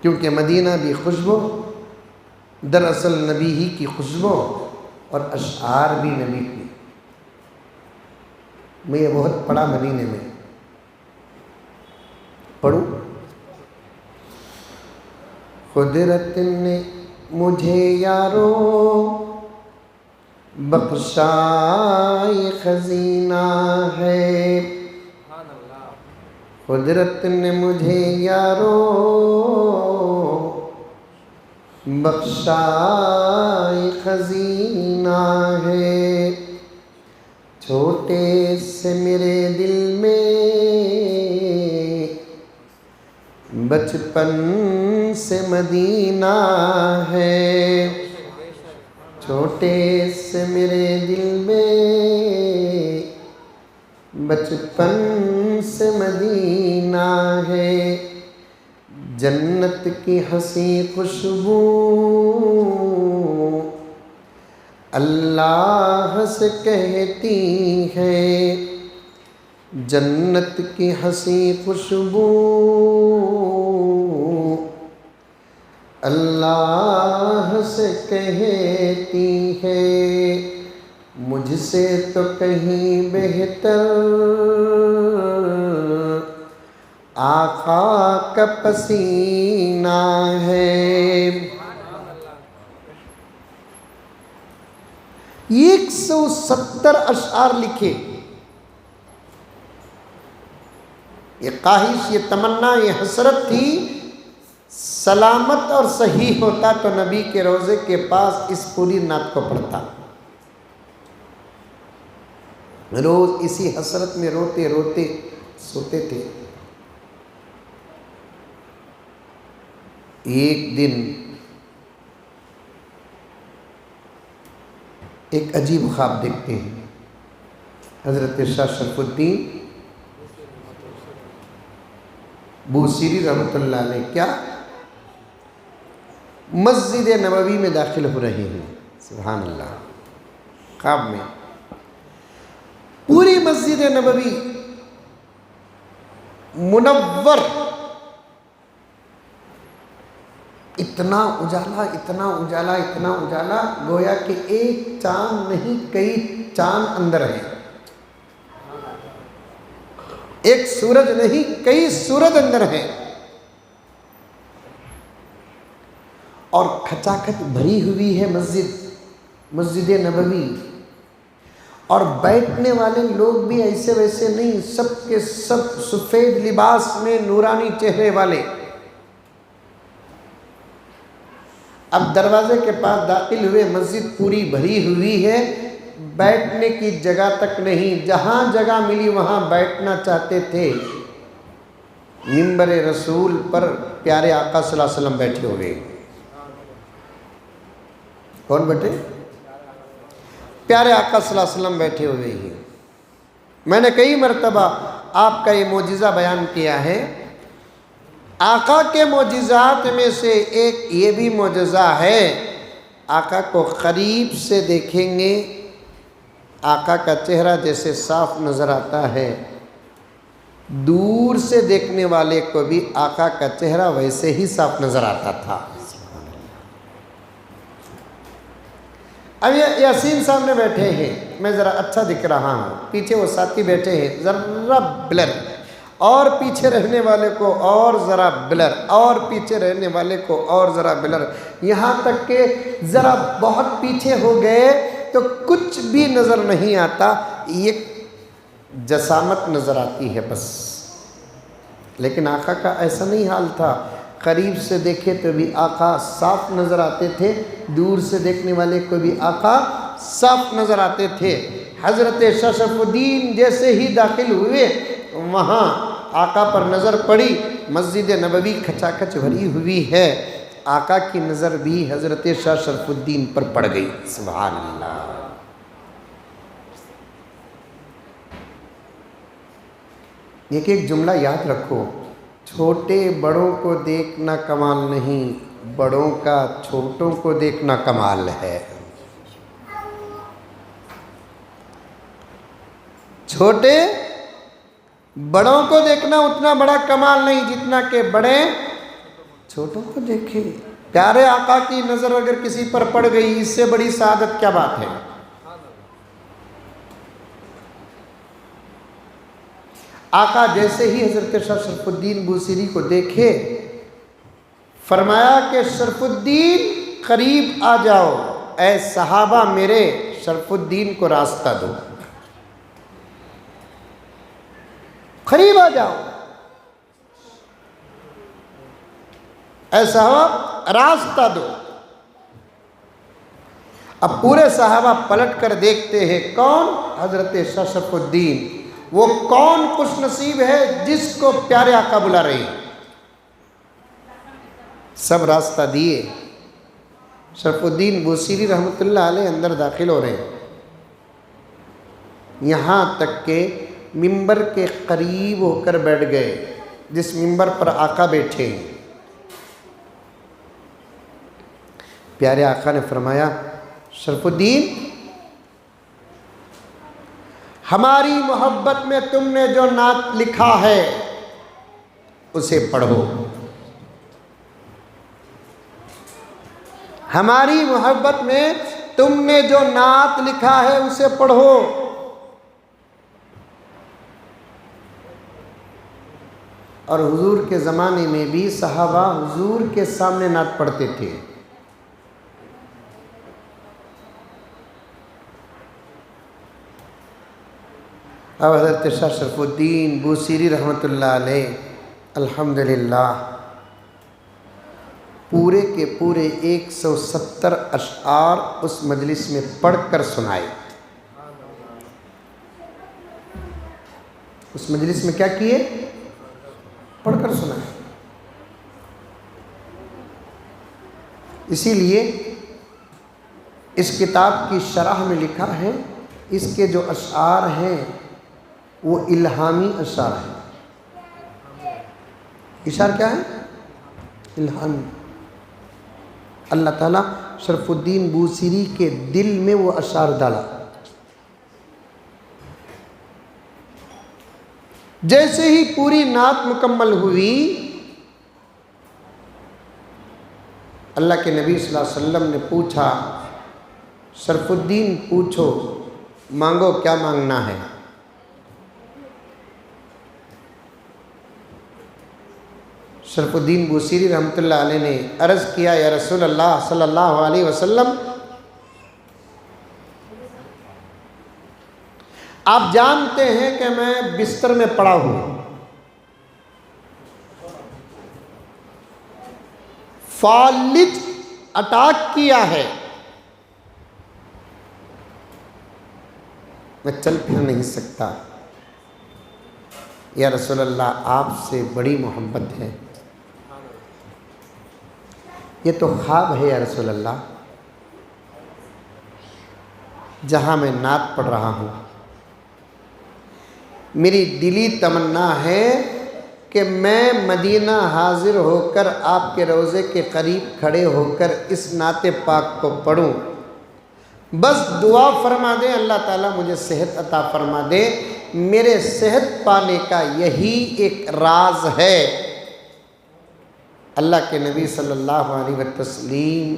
کیونکہ مدینہ بھی خوشبو، دراصل نبی ہی کی خوشبو، اور اشعار بھی نبی کی۔ میں یہ بہت پڑھا مدینے میں، پڑھوں۔ قدرت نے مجھے یارو بخشا یہ خزینہ ہے، قدرت نے مجھے یارو بخشا یہ خزینہ ہے، چھوٹے سے میرے دل میں بچپن سے مدینہ ہے، چھوٹے سے میرے دل میں بچپن سے مدینہ ہے، جنت کی ہنسی خوشبو اللہ سے کہتی ہے، جنت کی ہنسی خوشبو اللہ سے کہتی ہے، مجھ سے تو کہیں بہتر آقا کا پسینہ ہے۔ 170 اشعار لکھے، یہ خواہش، یہ تمنا، یہ حسرت تھی، سلامت اور صحیح ہوتا تو نبی کے روضے کے پاس اس پوری نعت کو پڑھتا۔ روز اسی حسرت میں روتے روتے سوتے تھے۔ ایک دن ایک عجیب خواب دیکھتے ہیں حضرت شاہ شرف الدین بوصیری رحمۃ اللہ علیہ۔ کیا؟ مسجد نبوی میں داخل ہو رہے ہیں، سبحان اللہ، خواب میں پوری مسجد نبوی منور، اتنا اجالا، اتنا اجالا، اتنا اجالا، گویا کہ ایک چاند نہیں کئی چاند اندر ہے، ایک سورج نہیں کئی سورج اندر ہے، اور کھچاکھچ بھری ہوئی ہے مسجد نبوی، اور بیٹھنے والے لوگ بھی ایسے ویسے نہیں، سب کے سب سفید لباس میں، نورانی چہرے والے۔ اب دروازے کے پاس داخل ہوئے، مسجد پوری بھری ہوئی ہے، بیٹھنے کی جگہ تک نہیں، جہاں جگہ ملی وہاں بیٹھنا چاہتے تھے۔ منبر رسول پر پیارے آقا صلی اللہ علیہ وسلم بیٹھے ہوئے۔ کون بیٹھے؟ پیارے آقا صلی اللہ علیہ وسلم بیٹھے ہوئے ہیں۔ میں نے کئی مرتبہ آپ کا یہ معجزہ بیان کیا ہے۔ آقا کے معجزات میں سے ایک یہ بھی معجزہ ہے، آقا کو قریب سے دیکھیں گے، آقا کا چہرہ جیسے صاف نظر آتا ہے، دور سے دیکھنے والے کو بھی آقا کا چہرہ ویسے ہی صاف نظر آتا تھا۔ اب یاسین سامنے بیٹھے ہیں، میں ذرا اچھا دکھ رہا ہوں، پیچھے وہ ساتھی بیٹھے ہیں ذرا بلر، اور پیچھے رہنے والے کو اور ذرا بلر، اور پیچھے رہنے والے کو اور ذرا بلر، یہاں تک کہ ذرا بہت پیچھے ہو گئے تو کچھ بھی نظر نہیں آتا، ایک جسامت نظر آتی ہے بس۔ لیکن آقا کا ایسا نہیں حال تھا، قریب سے دیکھے تو بھی آقا صاف نظر آتے تھے، دور سے دیکھنے والے کو بھی آقا صاف نظر آتے تھے۔ حضرت شاہ شرف الدین جیسے ہی داخل ہوئے، وہاں آقا پر نظر پڑی، مسجد نبوی کھچا کھچ بھری ہوئی ہے، آقا کی نظر بھی حضرت شاہ شرف الدین پر پڑ گئی، سبحان اللہ۔ ایک جملہ یاد رکھو، چھوٹے بڑوں کو دیکھنا کمال نہیں، بڑوں کا چھوٹوں کو دیکھنا کمال ہے۔ چھوٹے بڑوں کو دیکھنا اتنا بڑا کمال نہیں جتنا کہ بڑے چھوٹوں کو دیکھیں۔ پیارے آقا کی نظر اگر کسی پر پڑ گئی، اس سے بڑی سعادت کیا بات ہے۔ آقا جیسے ہی حضرت شاہ شرف الدین بوصیری کو دیکھے، فرمایا کہ شرف الدین قریب آ جاؤ، اے صحابہ میرے شرف الدین کو راستہ دو، قریب آ جاؤ، اے صحابہ راستہ دو۔ اب پورے صحابہ پلٹ کر دیکھتے ہیں، کون؟ حضرت شاہ شرف الدین۔ وہ کون خوش نصیب ہے جس کو پیارے آقا بلا رہے ہیں۔ سب راستہ دیے، شرف الدین بوصیری رحمۃ اللہ علیہ اندر داخل ہو رہے ہیں، یہاں تک کہ منبر کے قریب ہو کر بیٹھ گئے، جس منبر پر آقا بیٹھے ہیں۔ پیارے آقا نے فرمایا، شرف الدین ہماری محبت میں تم نے جو نعت لکھا ہے اسے پڑھو، ہماری محبت میں تم نے جو نعت لکھا ہے اسے پڑھو۔ اور حضور کے زمانے میں بھی صحابہ حضور کے سامنے نعت پڑھتے تھے۔ اب حضرت شاہ شرف الدین بوسیری رحمۃ اللہ علیہ الحمدللہ پورے کے پورے 170 اشعار اس مجلس میں پڑھ کر سنائے۔ اس مجلس میں کیا کیے؟ پڑھ کر سنائے۔ اسی لیے اس کتاب کی شرح میں لکھا ہے اس کے جو اشعار ہیں وہ الہامی اشعار ہیں۔ اشعار کیا ہے؟ الہامی۔ اللہ تعالیٰ شرف الدین بوسیری کے دل میں وہ اشعار ڈالا۔ جیسے ہی پوری نعت مکمل ہوئی، اللہ کے نبی صلی اللہ علیہ وسلم نے پوچھا، شرف الدین پوچھو، مانگو کیا مانگنا ہے؟ شرف الدین بوسیری رحمۃ اللہ علیہ نے عرض کیا، یا رسول اللہ صلی اللہ علیہ وسلم، آپ جانتے ہیں کہ میں بستر میں پڑا ہوں، فالج اٹیک کیا ہے، میں چل پھر نہیں سکتا، یا رسول اللہ آپ سے بڑی محبت ہے، یہ تو خواب ہے یا رسول اللہ، جہاں میں نعت پڑھ رہا ہوں، میری دلی تمنا ہے کہ میں مدینہ حاضر ہو کر آپ کے روضے کے قریب کھڑے ہو کر اس نعت پاک کو پڑھوں، بس دعا فرما دے اللہ تعالیٰ مجھے صحت عطا فرما دے، میرے صحت پانے کا یہی ایک راز ہے۔ اللہ کے نبی صلی اللہ علیہ وسلم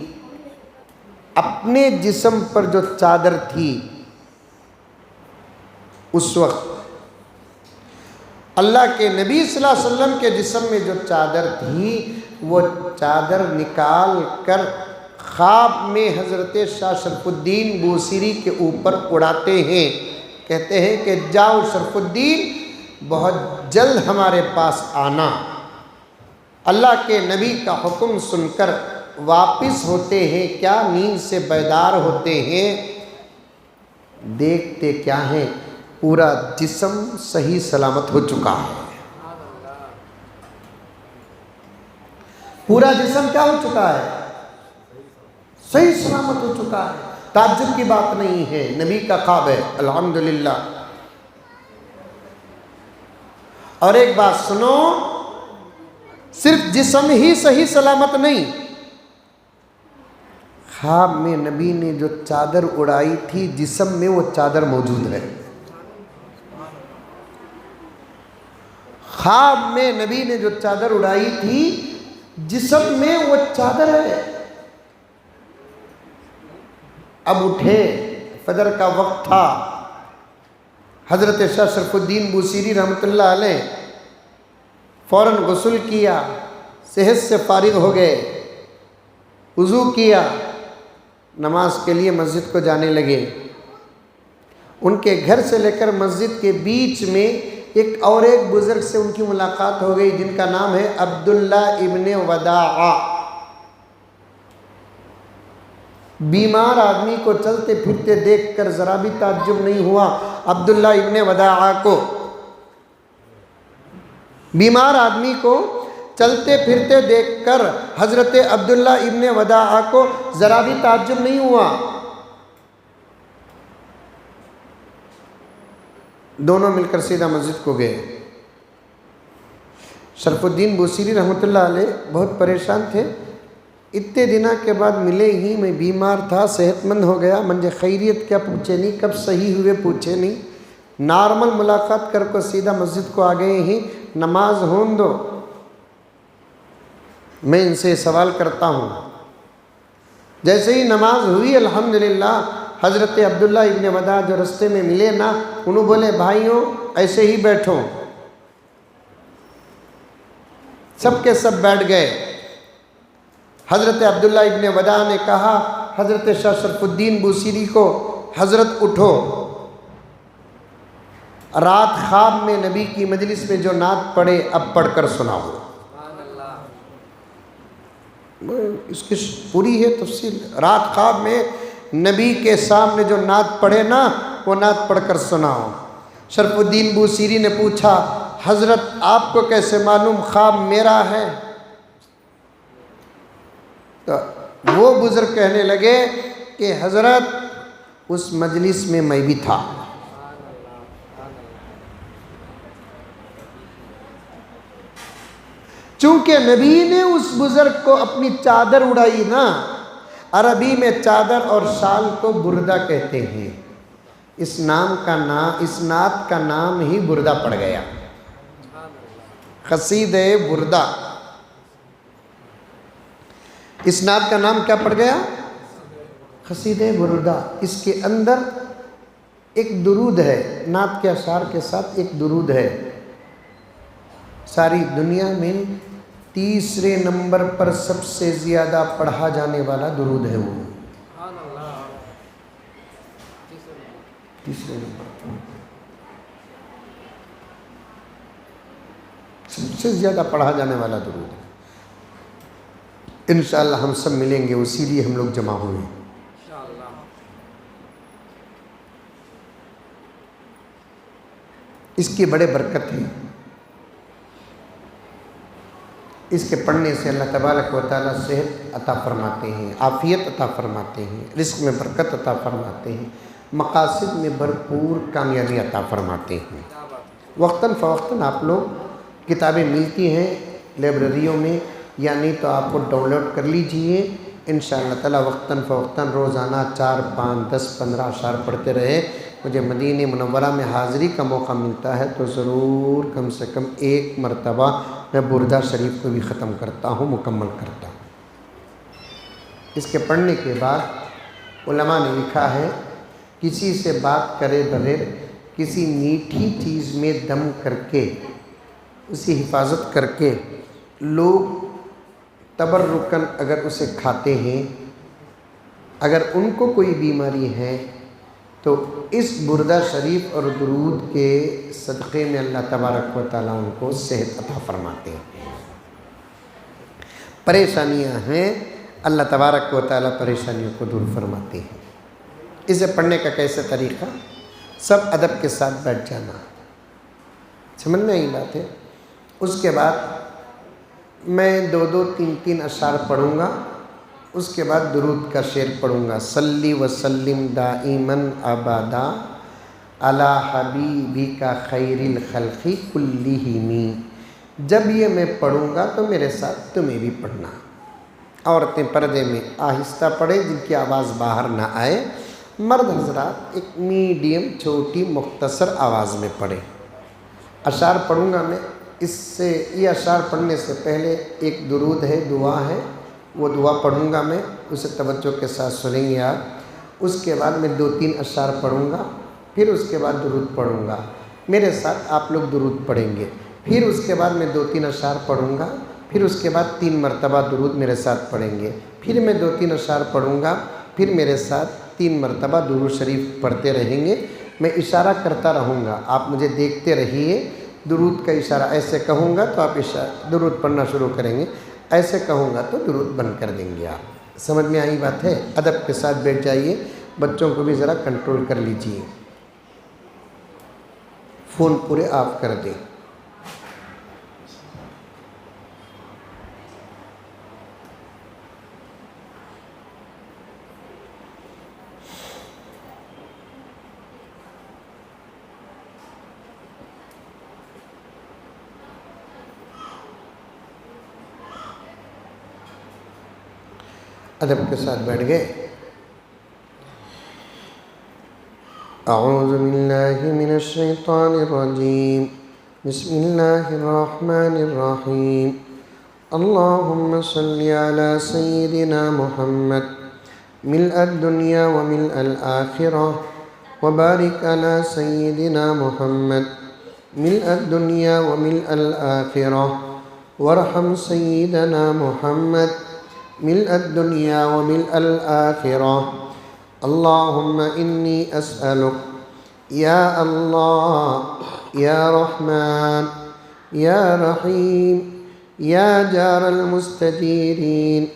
اپنے جسم پر جو چادر تھی اس وقت، اللہ کے نبی صلی اللہ علیہ وسلم کے جسم میں جو چادر تھی وہ چادر نکال کر خواب میں حضرت شاہ شرف الدین بوسیری کے اوپر اڑاتے ہیں، کہتے ہیں کہ جاؤ شرف الدین، بہت جلد ہمارے پاس آنا۔ اللہ کے نبی کا حکم سن کر واپس ہوتے ہیں، کیا نیند سے بیدار ہوتے ہیں، دیکھتے کیا ہیں، پورا جسم صحیح سلامت ہو چکا ہے۔ پورا جسم کیا ہو چکا ہے؟ صحیح سلامت ہو چکا ہے۔ تعجب کی بات نہیں ہے، نبی کا خواب ہے، الحمدللہ۔ اور ایک بات سنو، صرف جسم ہی صحیح سلامت نہیں، خواب میں نبی نے جو چادر اڑائی تھی جسم میں وہ چادر موجود ہے۔ خواب میں نبی نے جو چادر اڑائی تھی جسم میں وہ چادر ہے۔ اب اٹھے، فجر کا وقت تھا، حضرت شاہ شرف الدین بوسیری رحمۃ اللہ علیہ فوراً غسل کیا، صحت سے فارغ ہو گئے، وضو کیا، نماز کے لیے مسجد کو جانے لگے۔ ان کے گھر سے لے کر مسجد کے بیچ میں ایک بزرگ سے ان کی ملاقات ہو گئی جن کا نام ہے عبداللہ ابن وداع۔ بیمار آدمی کو چلتے پھرتے دیکھ کر ذرا بھی تعجب نہیں ہوا عبداللہ ابن وداع کو۔ بیمار آدمی کو چلتے پھرتے دیکھ کر حضرت عبداللہ ابن وداع کو ذرا بھی تعجب نہیں ہوا۔ دونوں مل کر سیدھا مسجد کو گئے۔ شرف الدین بوسیری رحمۃ اللہ علیہ بہت پریشان تھے، اتنے دنوں کے بعد ملے ہی، میں بیمار تھا، صحت مند ہو گیا، منجے خیریت کیا پوچھے نہیں، کب صحیح ہوئے پوچھے نہیں، نارمل ملاقات کر کو سیدھا مسجد کو آ گئے ہی، نماز ہون دو، میں ان سے سوال کرتا ہوں۔ جیسے ہی نماز ہوئی الحمدللہ، حضرت عبداللہ ابن وداع جو رستے میں ملے نا، انہوں بولے بھائیوں ایسے ہی بیٹھو، سب کے سب بیٹھ گئے۔ حضرت عبداللہ ابن وداع نے کہا حضرت شاہ شرف الدین بوسیری کو، حضرت اٹھو۔ رات خواب میں نبی کی مجلس میں جو نعت پڑھے اب پڑھ کر سناؤ۔ اس کی پوری ہے تفصیل۔ رات خواب میں نبی کے سامنے جو نعت پڑھے نا وہ نعت پڑھ کر سناؤ۔ شرف الدین بوصیری نے پوچھا حضرت آپ کو کیسے معلوم خواب میرا ہے؟ تو وہ بزرگ کہنے لگے کہ حضرت اس مجلس میں میں بھی تھا۔ چونکہ نبی نے اس بزرگ کو اپنی چادر اڑائی نا، عربی میں چادر اور شال کو بردہ کہتے ہیں، اس نعت کا نام ہی بردہ پڑ گیا، قصیدہ بردہ۔ اس نعت کا نام کیا پڑ گیا؟ قصیدہ بردہ۔ اس کے اندر ایک درود ہے، نعت کے اشعار کے ساتھ ایک درود ہے، ساری دنیا میں تیسرے نمبر پر سب سے زیادہ پڑھا جانے والا درود ہے وہ، تیسرے نمبر پر سب سے زیادہ پڑھا جانے والا درود ہے۔ انشاءاللہ ہم سب ملیں گے، اسی لیے ہم لوگ جمع ہوئے ہیں۔ اس کی بڑے برکت ہے، اس کے پڑھنے سے اللہ تبارک و تعالیٰ صحت عطا فرماتے ہیں، عافیت عطا فرماتے ہیں، رزق میں برکت عطا فرماتے ہیں، مقاصد میں بھرپور کامیابی عطا فرماتے ہیں۔ وقتاً فوقتاً آپ لوگ کتابیں ملتی ہیں لائبریریوں میں، یا نہیں تو آپ کو ڈاؤن لوڈ کر لیجئے، انشاءاللہ تعالیٰ وقتاً فوقتاً روزانہ 4، 5، 10، 15 اشعار پڑھتے رہے۔ مجھے مدینہ منورہ میں حاضری کا موقع ملتا ہے تو ضرور کم سے کم ایک مرتبہ میں بردہ شریف کو بھی ختم کرتا ہوں، مکمل کرتا ہوں۔ اس کے پڑھنے کے بعد علماء نے لکھا ہے کسی سے بات کرے بغیر کسی میٹھی چیز میں دم کر کے اس کی حفاظت کر کے لوگ تبرکاً اگر اسے کھاتے ہیں، اگر ان کو کوئی بیماری ہے تو اس بردہ شریف اور درود کے صدقے میں اللہ تبارک و تعالیٰ ان کو صحت عطا فرماتے ہیں۔ پریشانیاں ہیں، اللہ تبارک و تعالیٰ پریشانیوں کو دور فرماتے ہیں۔ اسے پڑھنے کا کیسے طریقہ؟ سب ادب کے ساتھ بیٹھ جانا، سمجھ میں آئی بات ہے۔ اس کے بعد میں 2، 3 اشعار پڑھوں گا، اس کے بعد درود کا شعر پڑھوں گا، صلی وسلم دائماً ابدا علی حبیبک خیر الخلق کلہم۔ جب یہ میں پڑھوں گا تو میرے ساتھ تمہیں بھی پڑھنا۔ عورتیں پردے میں آہستہ پڑھیں جن کی آواز باہر نہ آئے، مرد حضرات ایک میڈیم چھوٹی مختصر آواز میں پڑھیں۔ اشعار پڑھوں گا میں، یہ اشعار پڑھنے سے پہلے ایک درود ہے، دعا ہے، وہ دعا پڑھوں گا میں، اسے توجہ کے ساتھ سنیں گے آپ۔ اس کے بعد میں 2، 3 اشعار پڑھوں گا، پھر اس کے بعد درود پڑھوں گا، میرے ساتھ آپ لوگ درود پڑھیں گے۔ پھر اس کے بعد میں 2، 3 اشعار پڑھوں گا، پھر اس کے بعد 3 مرتبہ درود میرے ساتھ پڑھیں گے۔ پھر میں 2، 3 اشعار پڑھوں گا، پھر میرے ساتھ 3 مرتبہ درود شریف پڑھتے رہیں گے۔ میں اشارہ کرتا رہوں گا، آپ مجھے دیکھتے رہیے۔ درود کا اشارہ ایسے کہوں گا تو آپ درود پڑھنا شروع کریں گے، ایسے کہوں گا تو درود بند کر دیں گے آپ۔ سمجھ میں آئی بات ہے؟ ادب کے ساتھ بیٹھ جائیے، بچوں کو بھی ذرا کنٹرول کر لیجئے، فون پورے آف کر دیں۔ ادب کے ساتھ بیٹھ گئے۔ اعوذ باللہ من الشیطان الرجیم، بسم اللہ الرحمن الرحیم، اللہم صلی علی سیدنا محمد ملء الدنیا وملء الآخرہ وبارک علی سیدنا محمد ملء الدنیا وملء الآخرہ وارحم سیدنا محمد ملء الدنیا وملء الآخرہ۔ اللہم انی اسألک يا الله يا رحمن يا رحيم يا جار المستجيرين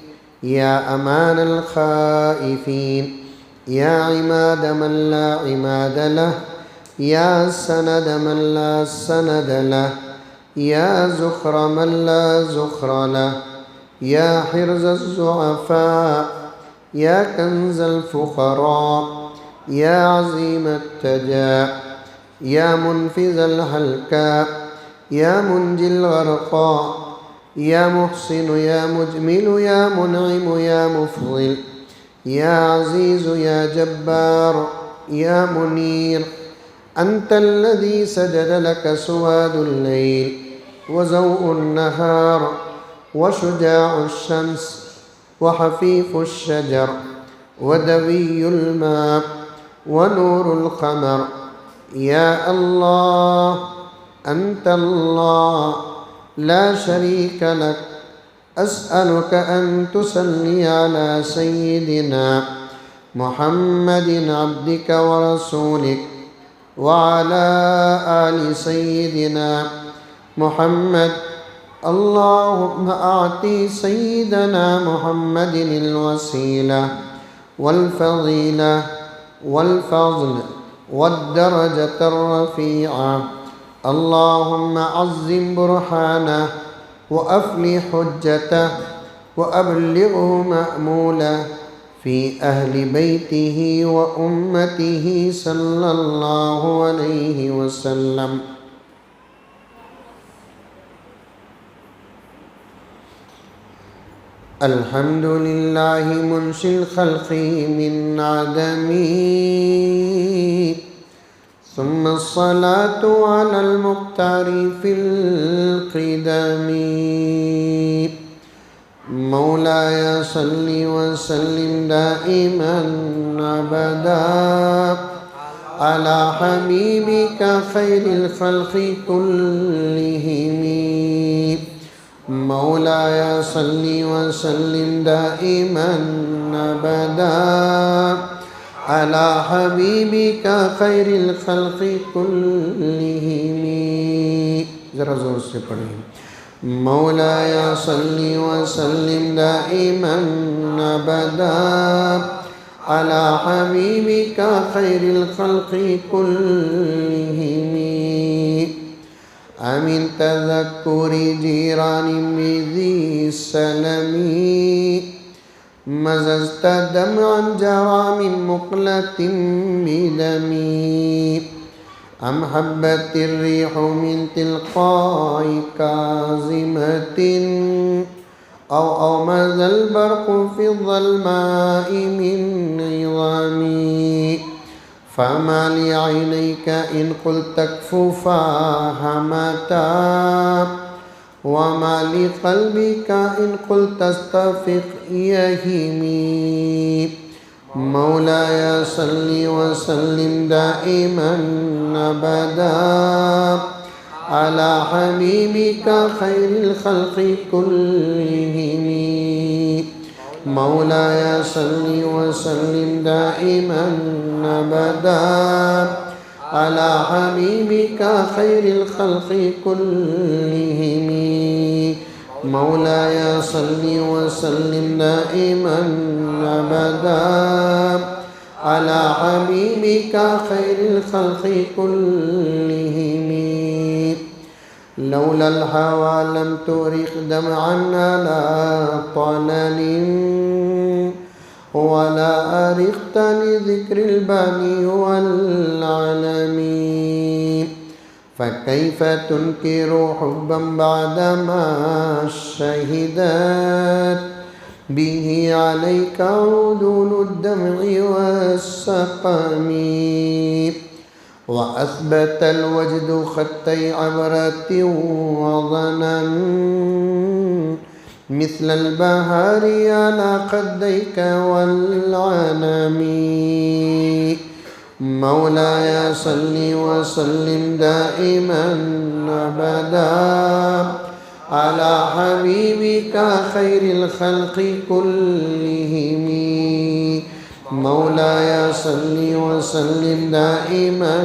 يا أمان الخائفين يا عماد من لا عماد له يا سند من لا سند له يا زخر من لا زخر له يا حرز الزعفاء يا كنز الفقراء يا عظيم التجاء يا منفذ الهلكاء يا منجي الغرقاء يا محسن يا مجمل يا منعم يا مفضل يا عزيز يا جبار يا منير أنت الذي سجد لك سواد الليل وزوء النهار وشجاع الشمس وحفيف الشجر ودوي الماء ونور القمر يا الله أنت الله لا شريك لك أسألك أن تصلي على سيدنا محمد عبدك ورسولك وعلى آل سيدنا محمد. اللهم أعطي سيدنا محمد الوسيلة والفضيلة والفضل والدرجة الرفيعة. اللهم عظم برهانه وأفل حجته وأبلغه مأموله في أهل بيته وأمته صلى الله عليه وسلم. الحمد لله منشئ الخلق من عدم، ثم الصلاة على المختار في القدم. مولاي صل وسلم دائما أبدا على حبيبك خير الخلق كلهم. مولاي صل وسلم دائما أبدا على حبيبك خير الخلق كلهم. ذرا زور سے پڑھیں. مولاي صل وسلم دائما أبدا على حبيبك خير الخلق كلهم. أمن تذكر جيران بذي السلم مززت دمعا جرى من مقلة بدمي. أم هبت الريح من تلقاء كاظمة أو مز البرق في الظلماء من عظامي. فما لعينيك إن قلت اكففاها متى وما لقلبك إن قلت استفق يهمي. مولاي صل وسلم دائما أبدا على حبيبك خير الخلق كلهم. مولاي صل وسلم دائما أبدا على حبيبك خير الخلق كلهم. مولاي صل وسلم دائما أبدا على حبيبك خير الخلق كلهم. لولا الهوى لم ترق دمعا على طلل ولا أرقت لذكر البني والعلم. فكيف تنكر حبا بعدما شهدت به عليك عدول الدمع والسقم. وأثبت الوجد خطي عبرة وظنن مثل البهار على خديك والعنم. مولاي صل وسلم دائما أبدا على حبيبك خير الخلق كلهم. مولاي صل وسلم دائما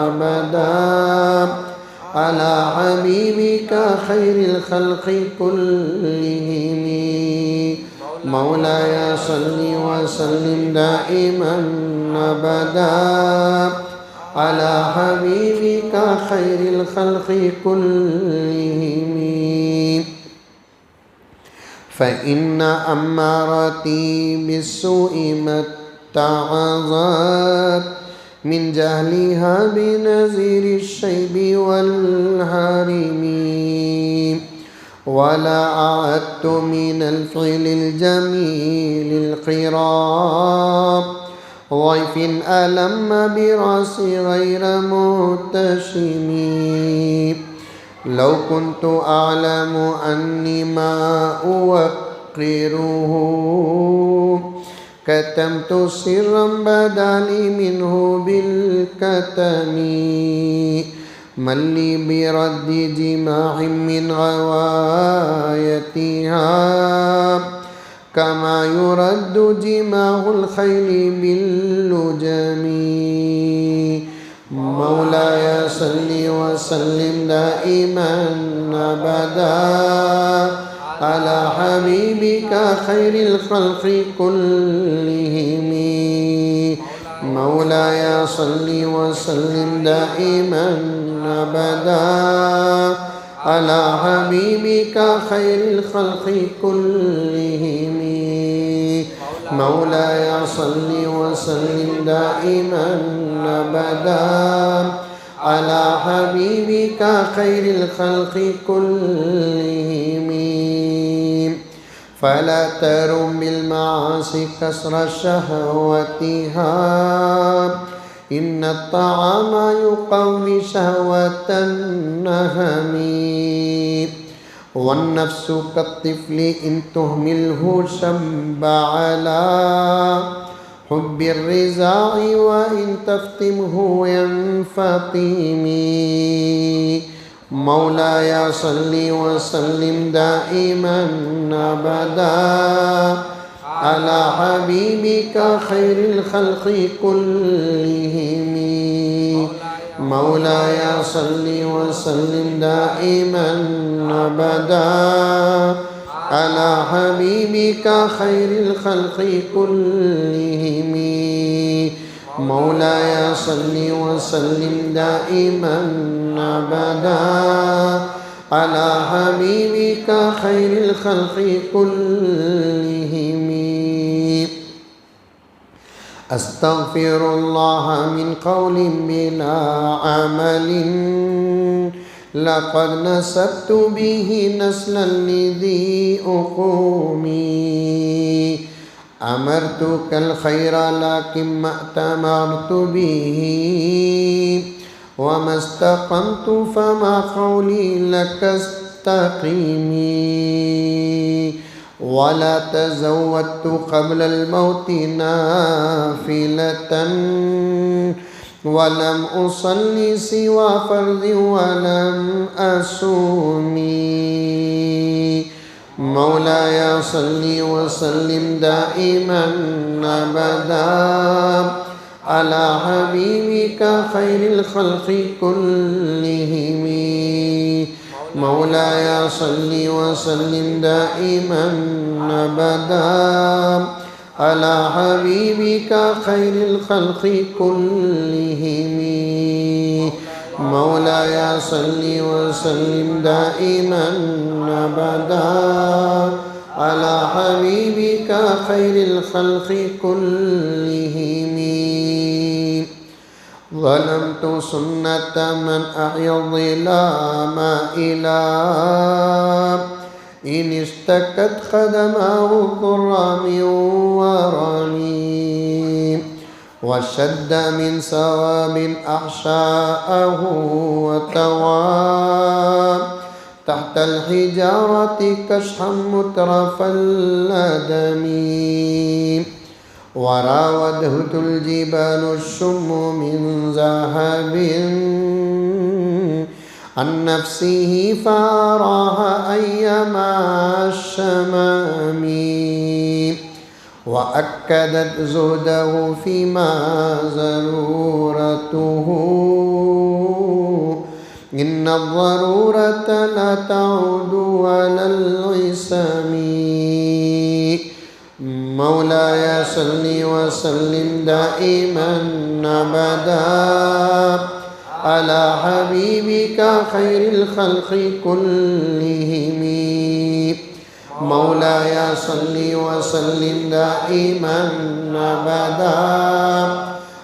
أبدا على حبيبك خير الخلق كلهم. مولاي صل وسلم دائما أبدا على حبيبك خير الخلق كلهم. فإن أمارتي بالسوء ما اتعظت من جهلها بنذير الشيب والهرم. ولا أعدت من الفعل الجميل القراب ضيف ألم برأسي غير متشم. لو كنت أعلم أني ما أوقره كتمت سرا بدا لي منه بالكتم. من لي برد جماع من غوايتها كما يرد جماع الخيل باللجم. مولاي صل وسلم دائما أبدا على حبيبك خير الخلق كلهم. مولاي صل وسلم دائما أبدا على حبيبك خير الخلق كلهم. مولاي صل وسلم دائما أبدا على حبيبك خير الخلق كلهم. فلا ترم بالمعاصي كسر شهوتها إن الطعام يقوي شهوة النهم. والنفس كالطفل إن تهمله شب على حب الرزاع وإن تفتمه ينفطم. مولاي صل وسلم دائما أبدا على حبيبك خير الخلق كلهم. مولاي صل وسلم دائما أبدا على حبيبك خير الخلق كلهم. مولاي صل وسلم دائما أبدا على حبيبك خير الخلق كلهم. أستغفر الله من قول بلا عمل لقد نسبت به نسلا لذي أقومي. أمرتك الخير لكن ما أتمرت به وما استقمت فما قولي لك استقيمي. ولا تزودت قبل الموت نافلة ولم أصلي سوى فرض ولم أصومي. مولاي صل وسلم دائما أبدا على حبيبك خير الخلق كلهم. مولاي صل وسلم دائما أبدا على حبيبك خير الخلق كلهم. مولاي صل وسلم دائما أبدا على حبيبك خير الخلق كلهم. ظلمت سنة من أحيا الظلام إلى إن اشتكت خدمه الضر من ورمي. وشد من سواب أحشاءه وتواب تحت الحجارة كشحا مترف اللدم. وراودته الجبال الشم من ذهب عن نفسه فأراها أيما الشمام. وأكدت زهده فيما ضرورته إن الضرورة لا تعود على العصام مولاي صل وسلم دائما أبدا على حبيبك خير الخلق كلهم مولاي صل وسلم دائما أبدا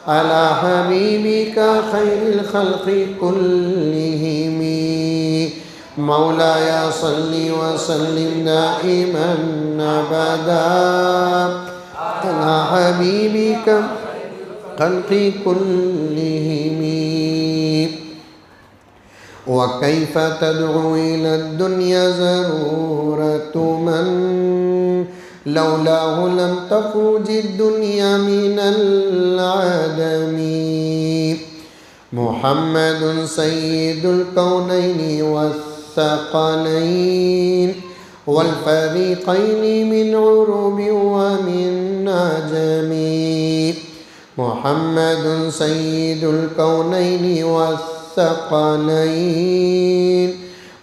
على حبيبك خير الخلق كلهم مولاي صل وسلم دائما أبدا على حبيبك خلق كلهم وكيف تدعو إلى الدنيا ضرورة من لولاه لم تخرج الدنيا من العدم محمد سيد الكونين والثقلين والفريقين من عرب ومن عجم محمد سيد الكونين والثقلين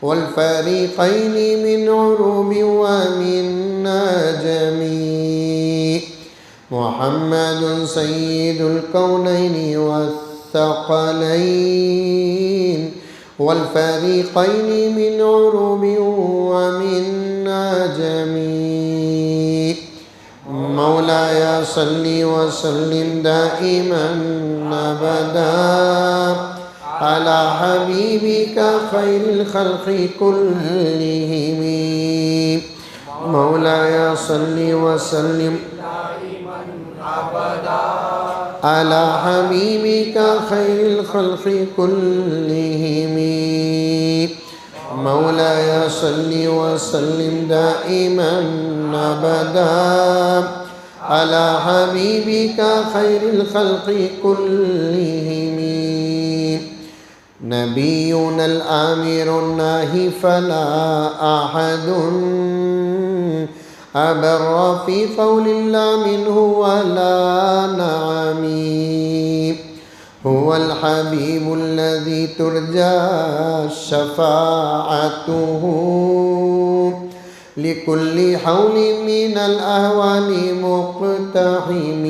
والفريقين من عرب ومن عجم محمد سيد الكونين والثقلين والفريقين من عرب ومن عجم مولاي صل وسلم دائما أبدا على حبيبك خير الخلق كلهم مولاي صل وسلم دائما أبدا على حبيبك خير الخلق كلهم مولاي صل وسلم دائما أبدا على حبيبك خير الخلق كلهم نبينا الآمر الناهي فلا أحد أبر في قول الله منه ولا نعم هو الحبيب الذي ترجى شفاعته لكل حول من الأهوال مقتحم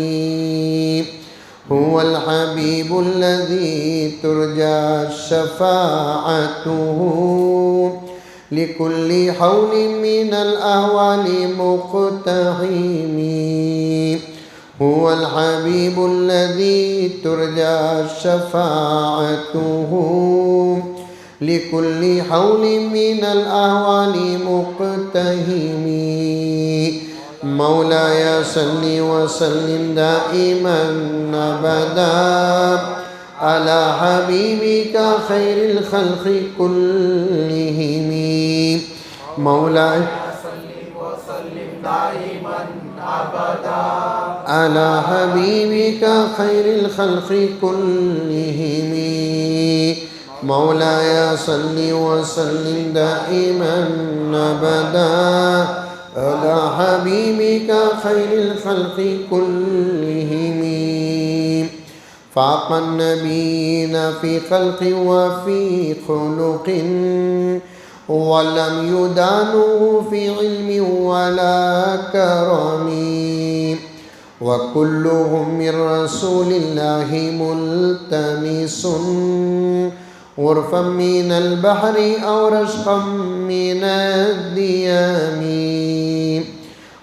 هو الحبيب الذي ترجى شفاعته لكل حول من الأهوال مقتحم هو الحبيب الذي ترجى شفاعته لكل حول من الأهوال مقتحم مولاي صل وسلم دائما أبدا على حبيبك خير الخلق كلهم مولاي صل وسلم دائما أبدا على حبيبك خير الخلق كلهم مولاي صل وسلم دائما أبدا على حبيبك خير الخلق كلهم فاق النبيين في خلق وفي خلق ولم يدانوا في علم ولا كرم وكلهم من رسول الله ملتمس غرفا من البحر أو رشقا من الديام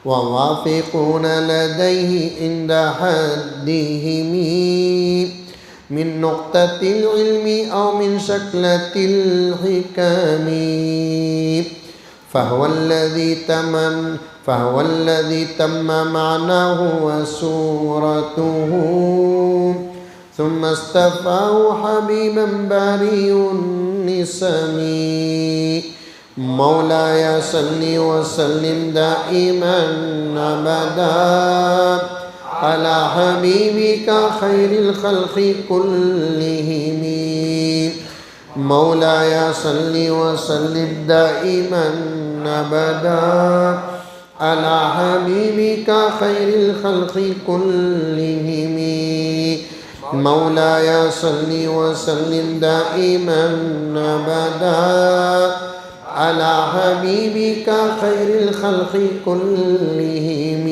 ووافقون لديه عند حدهم من نقطة العلم أو من شكلة الحكم فهو الذي تم معناه وصورته ثم اصطفاه حبيبا بريء النسم مولاي صل وسلم دائما أبدا على حبيبك خير الخلق كلهم مولاي صل وسلم دائما أبدا على حبيبك خير الخلق كلهم مولاي صل وسلم دائما أبدا على حبيبك خير الخلق كلهم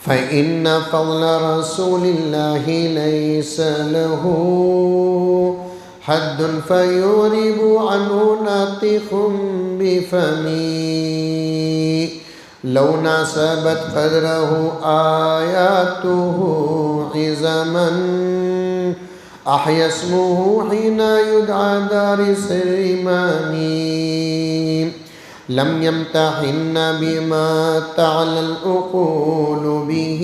فإن فضل رسول الله ليس له حد فيغرب عنه ناطق بفمي لو ناسبت قدره آياته عزما أحيا اسمه حين يدعى دارس الإمام لم يمتحن بما تعلى العقول به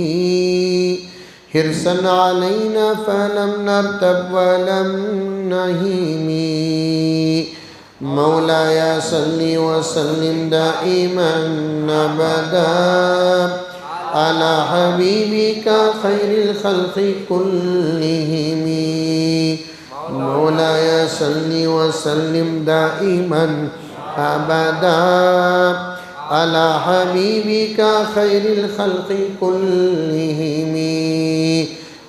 حرصا علينا فلم نرتب ولم نهيم مولاي صل وسلم دائما أبدا على حبيبك خير الخلق كلهم مولاي صل وسلم دائما أبدا على حبيبك خير الخلق كلهم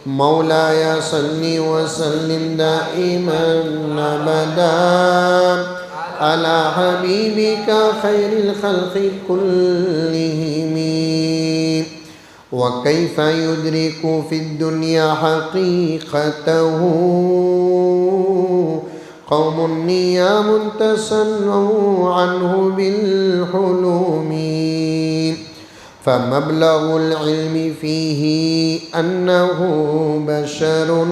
مولاي صل وسلم دائما أبدا على حبيبك خير الخلق كلهم وكيف يدرك في الدنيا حقيقته قوم نيام تسنوا عنه بالحلوم فمبلغ العلم فيه أنه بشر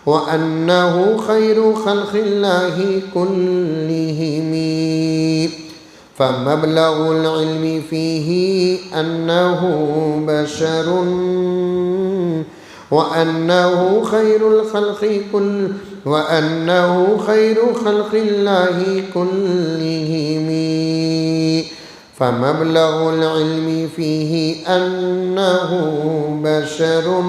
وأنه خير خلق الله كلهم فمبلغ العلم فيه أنه بشر وأنه خير الخلق وأنه خير خلق الله كلهم فمبلغ العلم فيه أنه بشر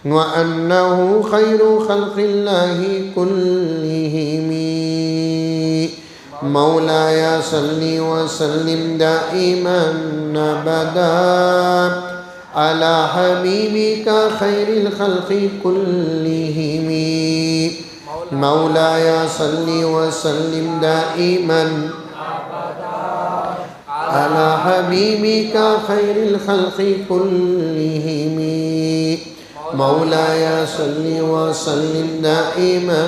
وأنه خير خلق الله كلهم مولاي صل وسلم دائما أبدا على حبيبك خير الخلق كلهم مولاي صل وسلم دائما على حبيبك خير الخلق كلهم مولاي صل وسلم دائما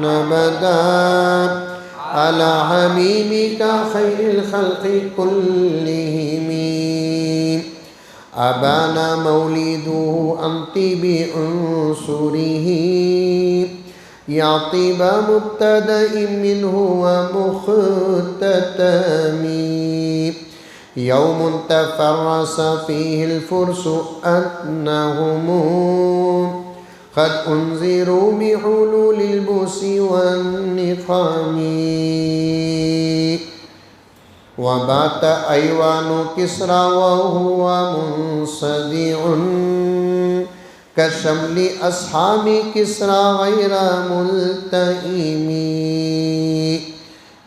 أبدا على حبيبك خير الخلق كلهم أبان مولده عن طيب عنصره يا طيب مبتدأ منه ومختتم يوم تفرس فيه الفرس أنهم قد أنذروا بحلول البؤس والنقام وبات أيوان كسرى وهو منصدع كشمل أصحاب كسرى غير ملتئم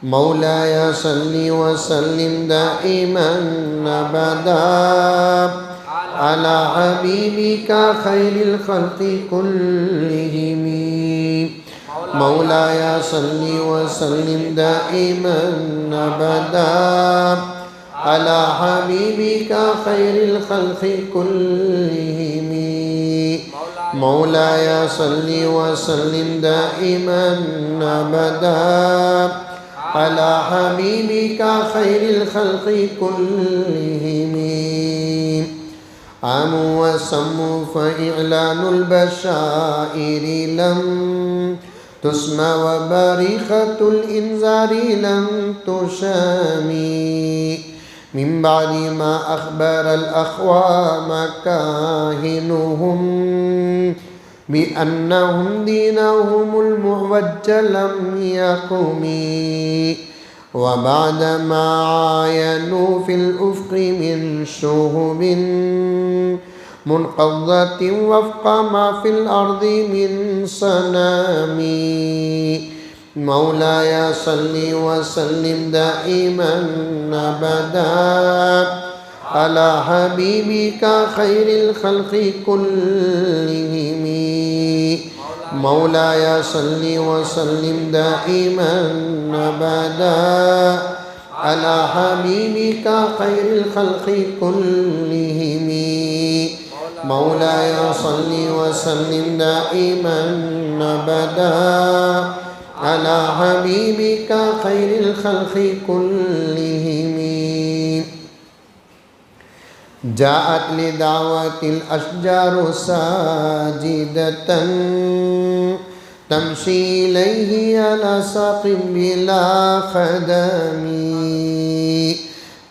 مولاي صل وسلم دائما أبدا على حبيبك خير الخلق كلهم مولاي صل وسلم دائما أبدا على حبيبك خير الخلق كلهم مولاي صل وسلم دائما أبدا على حبيبك خير الخلق كلهم عاموا وسموا فإعلان البشائر لم تسمى وبارخة الإنذار لم تشامي من بعد ما أخبر الأخوام كاهنهم بأنهم دينهم المعوج لم يقم وبعدما عاينوا في الأفق من شهب منقضة وفق ما في الأرض من صنام مولاي صل وسلم دائما أبدا على حبيبك خير الخلق كلهم. مولاي صل وسلم دائما أبدا على حبيبك خير الخلق كلهم. مولاي صل وسلم دائما أبدا على حبيبك خير الخلق كلهم. جاءت لدعوة الأشجار ساجدة تمشي إليه على ساق بلا خدم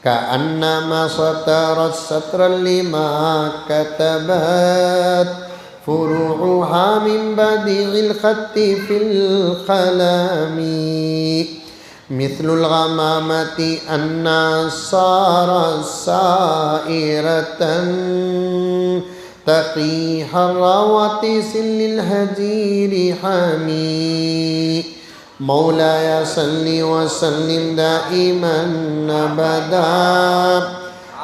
كأنما سطرت سطرا لما كتبت فروعها من بديع الخط في القلم. مثل الغمامة أن صار سائرة تقي حراوة سل الهجير حمي. مولاي صل وسلم دائما أبدا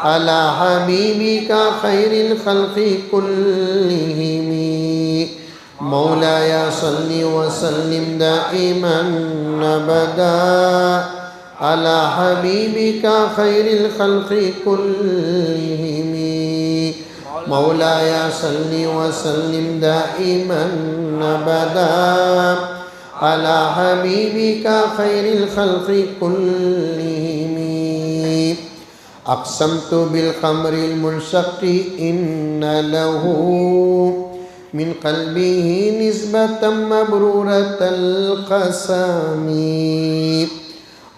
على حبيبك خير الخلق كلهم. مولاي صل وسلم دائما أبدا على حبيبك خير الخلق كلهم. مولاي صل وسلم دائما أبدا على حبيبك خير الخلق كلهم. أقسمت بالخمر المنشق إن له من قلبه نسبة مبرورة القسم.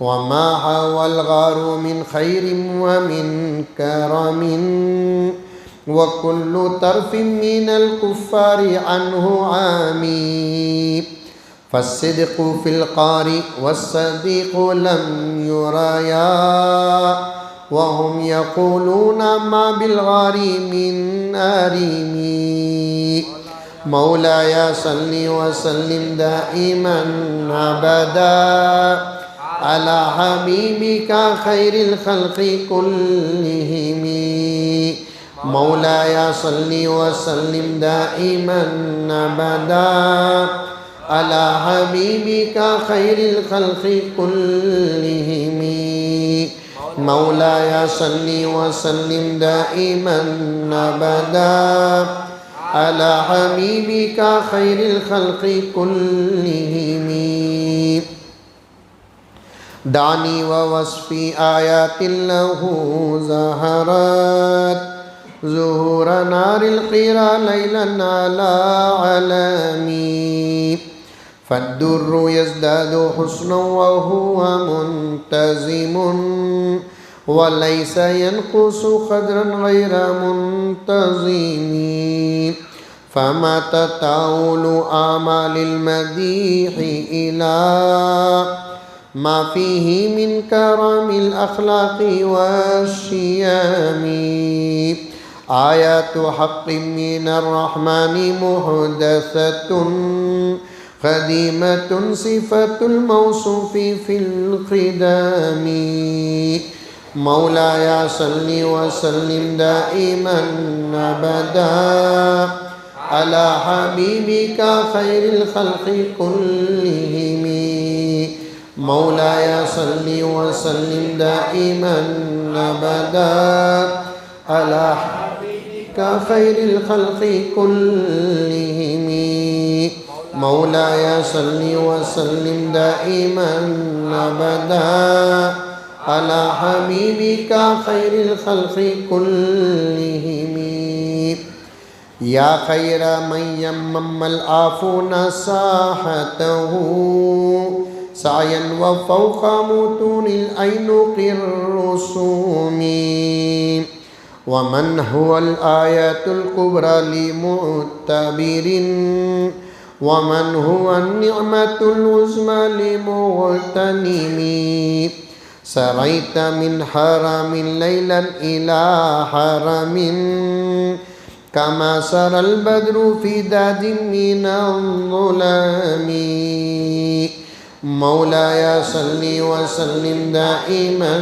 وما حوى الغار من خير ومن كرم وكل طرف من الكفار عنه عامي. فالصدق في القار والصديق لم يريا وهم يقولون ما بالغار من آريم. مولاي صل وسلم دائما أبدا على حبيبك خير الخلق كلهم. مولاي صل وسلم دائما أبدا على حبيبك خير الخلق كلهم. مولاي صل وسلم دائما أبدا على حبيبك خير الخلق كلهم. دعني ووصفي آيات له ظهرت ظهور نار القرى ليلا على علامي. فالدر يزداد حسنا وهو منتزم وليس ينقص قدرا غير منتظم. فما تطاول آمال المديح إلى ما فيه من كرم الأخلاق والشيام. آيات حق من الرحمن محدثة قديمة صفة الموصوف في القدام. مولاي صل وسلم دائما أبدا على حبيبك خير الخلق كلهم. مولاي صل وسلم دائما أبدا على حبيبك خير الخلق كلهم. مولاي صل وسلم دائما أبدا على حبيبك خير الخلق كلهم. يا خير من يمم العافون ساحته سعيا وفوق متون الأينق الرسوم. ومن هو الآيات الكبرى لمعتبر ومن هو النعمة العظمى لمغتنم. سريت من حرم ليلا إلى حرم كما سرى البدر في داد من الظلام. مولاي صل وسلم دائما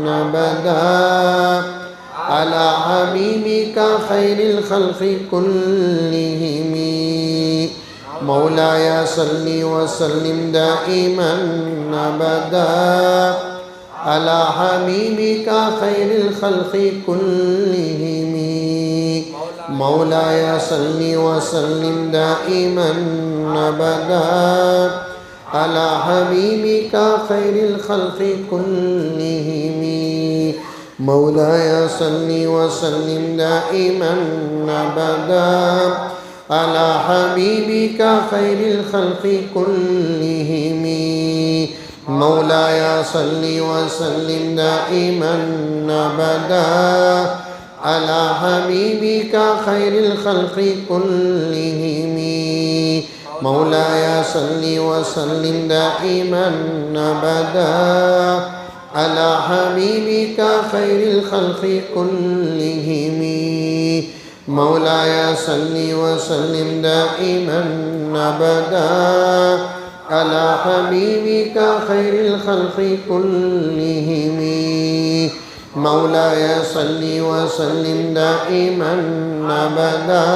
أبدا على حبيبك خير الخلق كلهم. مولاي صل وسلم دائما أبدا على حبيبك خير الخلق كلهم. مولاي صل وسلم دائما أبدا على حبيبك خير الخلق كلهم. مولاي صل وسلم دائما أبدا على حبيبك خير الخلق كلهم. مولاي صل وسلم دائما أبدا على حبيبك خير الخلق كلهم. مولاي صل وسلم دائما أبدا على حبيبك خير الخلق كلهم. مولاي صل وسلم دائما أبدا على حبيبك خير الخلق كلهم. مولاي صل وسلم دائما أبدا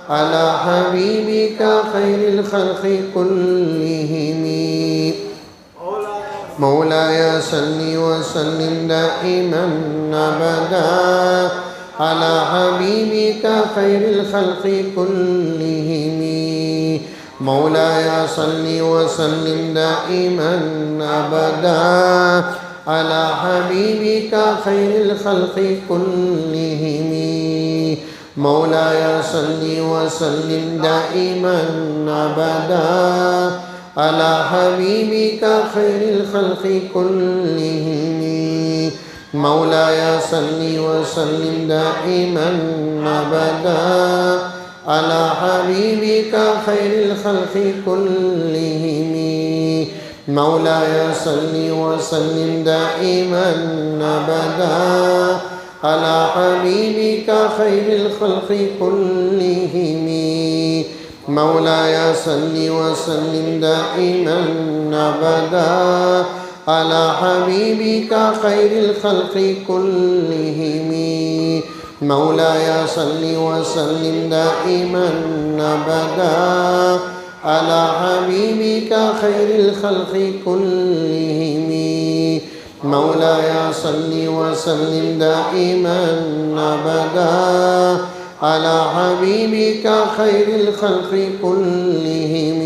على حبيبك خير الخلق كلهم. مولاي صل وسلم دائما أبدا على حبيبك خير الخلق كلهم. مولاي صل وسلم دائما أبدا على حبيبك خير الخلق كلهم. مولاي صل وسلم دائما أبدا على حبيبك خير الخلق كلهم. مولاي صل وسلم دائما أبدا على حبيبك خير الخلق كلهم. مولاي صل وسلم دائما أبدا على حبيبك خير الخلق كلهم. مولاي صل وسلم دائما أبدا على حبيبك خير الخلق كلهم. مولاي صل وسلم دائما أبدا على حبيبك خير الخلق كلهم. مولاي صل وسلم دائما أبدا على حبيبك خير الخلق كلهم.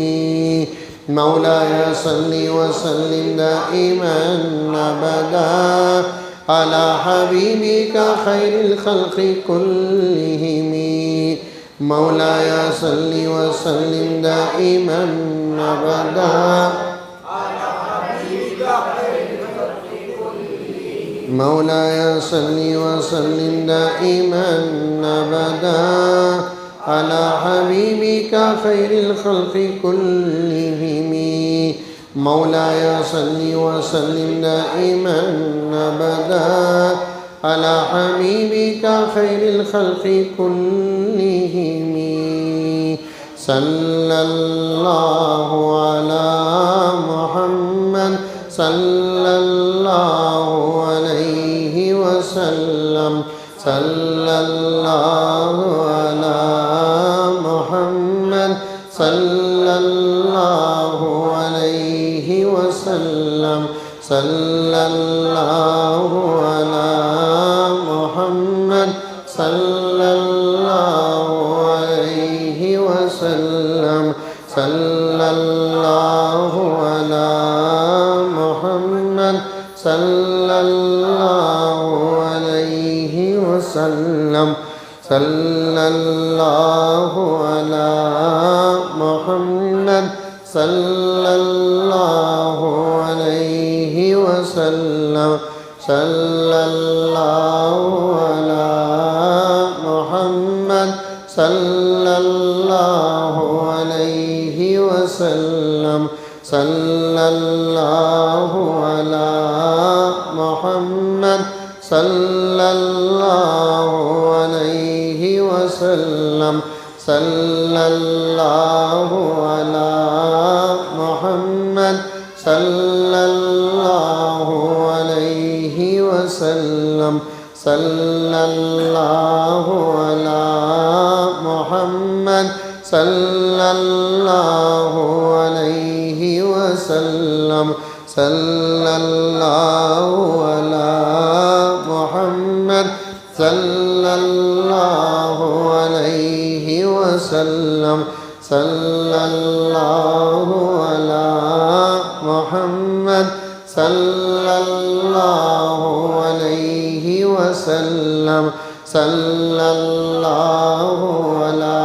مولاي صل وسلم دائما أبدا على حبيبك خير الخلق كلهم. مولاي صل وسلم دائما أبدا على حبيبك خير الخلق كلهم. مولاي صل وسلم دائما أبدا على حبيبك خير الخلق كلهم. مولاي صل وسلم دائما أبدا على حبيبك خير الخلق كلهم. صلى الله على محمد صلى الله عليه وسلم. صلى الله على محمد صلى الله عليه وسلم. صلى الله على محمد صلى الله عليه وسلم. صلى الله على محمد صلى الله عليه وسلم. صلى الله على محمد صلى الله عليه وسلم. صلى الله على محمد صلى الله عليه وسلم. صلى الله على محمد صلى الله عليه وسلم. صلى الله على محمد صلی اللہ علیہ وسلم صلی اللہ علی محمد صلی اللہ علیہ وسلم صلی اللہ علی محمد صلی اللہ علیہ وسلم صلی اللہ علی محمد صلی اللہ علیہ وسلم صلی اللہ علی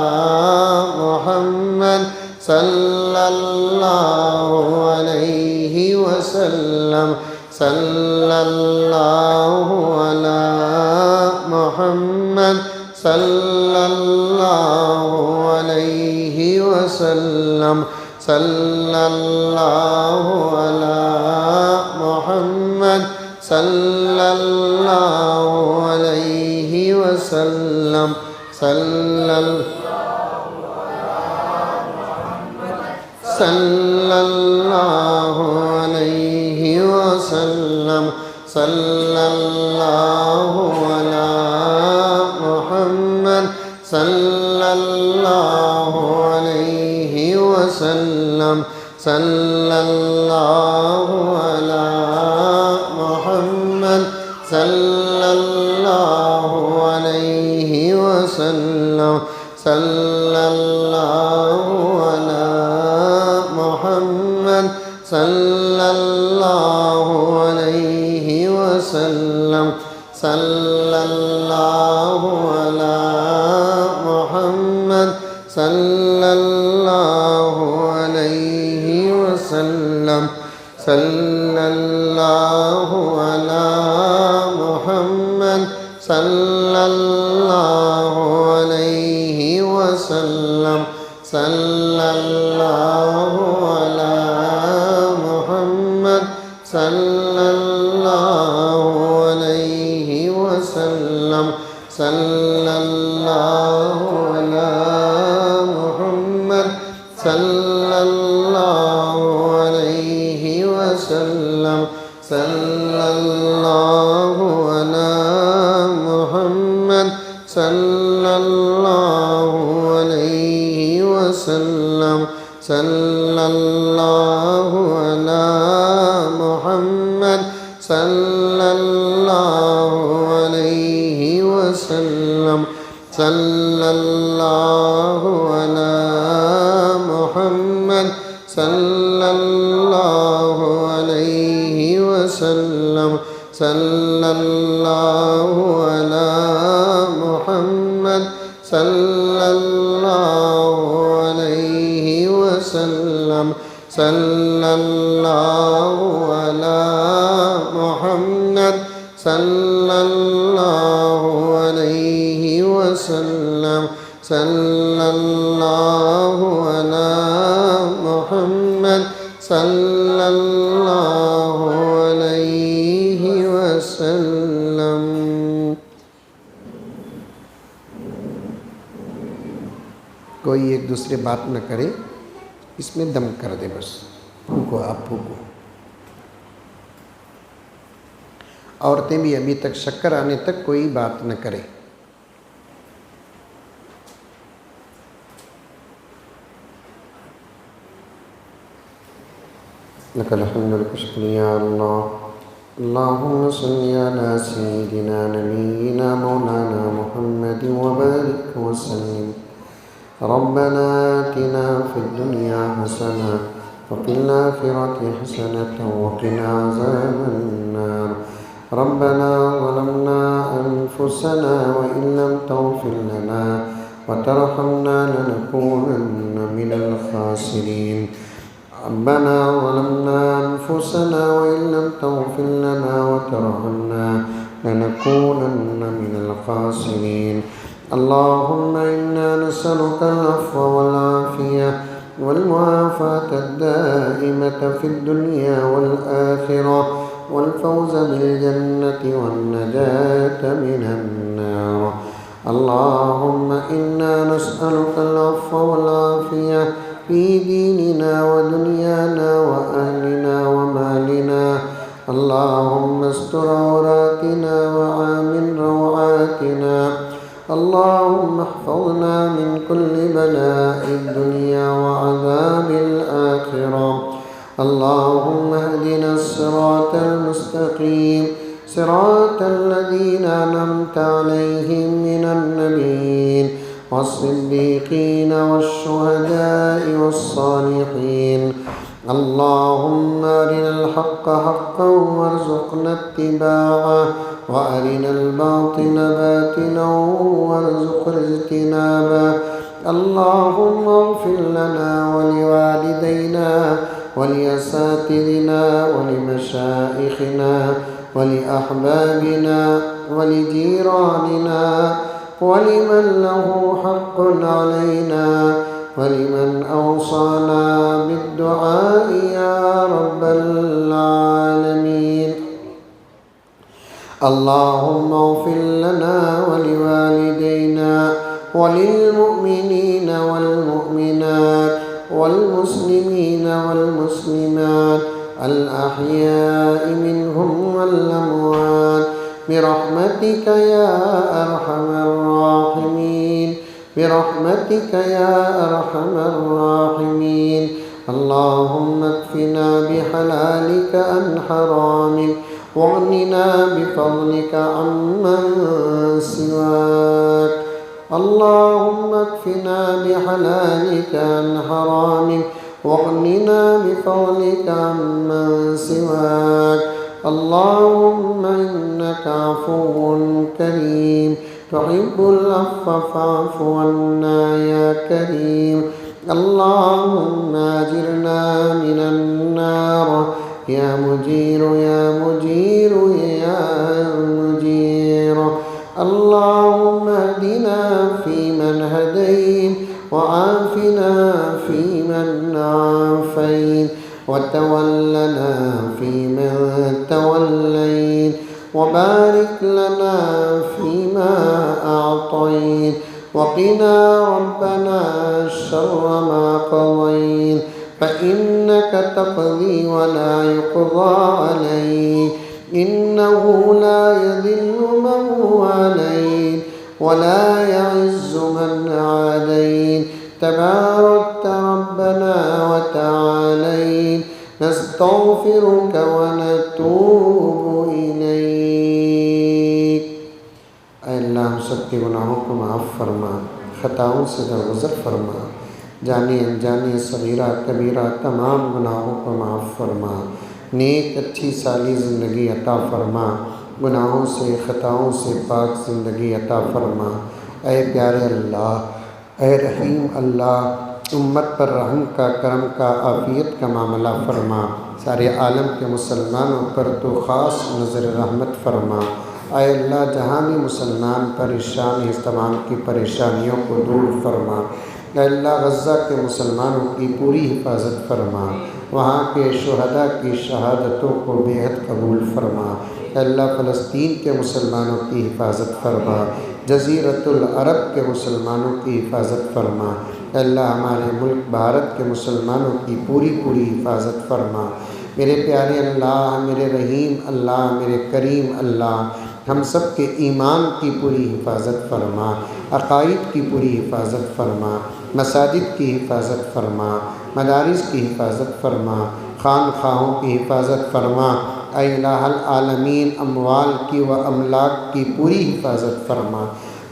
محمد صلی اللہ علیہ وسلم صلی اللہ علی محمد صلی اللہ علیہ وسلم صلی اللہ علی محمد صلی اللہ علیہ وسلم صلی اللہ علیہ وسلم صلی اللہ علی محمد صلی اللہ علیہ وسلم صلی اللہ علی محمد صلی اللہ علیہ وسلم صلی اللہ علی محمد صلی اللہ علیہ وسلم صلی اللہ علی محمد صلی اللہ علیہ وسلم صلی اللہ علی محمد صلی اللہ علیہ وسلم صلی اللہ علی محمد صلی اللہ علیہ وسلم صلی اللہ علی محمد صلی اللہ علیہ وسلم صلی اللہ علی محمد صلی اللہ علیہ وسلم صلی اللہ علی محمد صلی اللہ علیہ وسلم صلی اللہ علی محمد صلی اللہ علیہ وسلم صلی اللہ علی محمد صلی اللہ علیہ وسلم صلی اللہ علی محمد صلی اللہ علیہ وسلم صلی اللہ علی محمد صلی اللہ علیہ وسلم. کوئی ایک دوسرے بات نہ کرے، اس میں دم کر دے، بس پھونکو، آپ پھونکو. عورتیں بھی ابھی تک شکر آنے تک کوئی بات نہ کرے. لك الحمد والشكر يا الله. اللهم صل على سيدنا نبينا مولانا محمد وبارك وسلم. ربنا آتنا في الدنيا حسنة وفي الآخرة حسنة وقنا عذاب النار. ربنا ظلمنا أنفسنا وإن لم تغفر لنا وترحمنا لنكونن من الخاسرين. ربنا ظلمنا أنفسنا وإن لم تغفر لنا وترحمنا لنكونن من الخاسرين. اللهم إنا نسألك العفو والعافية والمعافاة الدائمة في الدنيا والآخرة والفوز بالجنة والنجاة من النار. اللهم إنا نسألك العفو والعافية في ديننا ودنيانا وأهلنا اللهم استر عوراتنا وآمن روعاتنا. اللهم احفظنا من كل بلاء الدنيا وعذاب الآخرة. اللهم اهدنا الصراط المستقيم صراط الذين أنعمت عليهم من النبيين والصديقين والشهداء والصالحين. اللهم أرنا الحق حقا وارزقنا اتباعه وأرنا الباطل باطلا وارزقنا اجتنابه. اللهم اغفر لنا ولوالدينا ولأساتذتنا ولمشائخنا ولأحبابنا ولجيراننا ولمن له حق علينا ولمن أوصانا بالدعاء يا رب العالمين. اللهم اغفر لنا ولوالدينا وللمؤمنين والمؤمنات والمسلمين والمسلمات الأحياء منهم والأموات برحمتك يا أرحم الراحمين برحمتك يا أرحم الراحمين. اللهم اكفنا بحلالك عن حرامك واغننا بفضلك عمن سواك. اللهم اكفنا بحلالك عن حرامك واغننا بفضلك عمن سواك. اللهم إنك عفو كريم تحب العفو فاعف عنا يا كريم. اللهم أجرنا من النار يا مجير يا مجير يا مجير. اللهم اهدنا فيمن هديت وعافنا فيمن عافيت وتولنا فيمن توليت وبارك لنا فيما أعطيت وقنا ربنا شر ما قضيت فإنك تقضي ولا يقضى عليك إنه لا يذل من واليت ولا يعز من عاديت تباركت ربنا وتعاليت. نستغفرك ونتوب إليك. اے اللہ ہم سب کے گناہوں کو معاف فرما، خطاؤں سے درگزر فرما، جانے انجانے صغیرہ کبیرہ تمام گناہوں کو معاف فرما، نیک اچھی سالی زندگی عطا فرما، گناہوں سے خطاؤں سے پاک زندگی عطا فرما۔ اے پیارے اللہ، اے رحیم اللہ، امت پر رحم کا، کرم کا، عافیت کا معاملہ فرما، سارے عالم کے مسلمانوں پر تو خاص نظر رحمت فرما۔ اے اللہ، جہاں بھی مسلمان پریشان ہیں اس تمام کی پریشانیوں کو دور فرما۔ اے اللہ، غزہ کے مسلمانوں کی پوری حفاظت فرما، وہاں کے شہداء کی شہادتوں کو بے حد قبول فرما۔ اے اللہ، فلسطین کے مسلمانوں کی حفاظت فرما، جزیرۃ العرب کے مسلمانوں کی حفاظت فرما۔ اے اللہ، ہمارے ملک بھارت کے مسلمانوں کی پوری حفاظت فرما۔ میرے پیارے اللہ، میرے رحیم اللہ، میرے کریم اللہ، ہم سب کے ایمان کی پوری حفاظت فرما، عقائد کی پوری حفاظت فرما، مساجد کی حفاظت فرما، مدارس کی حفاظت فرما، خانقاہوں کی حفاظت فرما۔ اے الہ العالمین، اموال کی و املاک کی پوری حفاظت فرما۔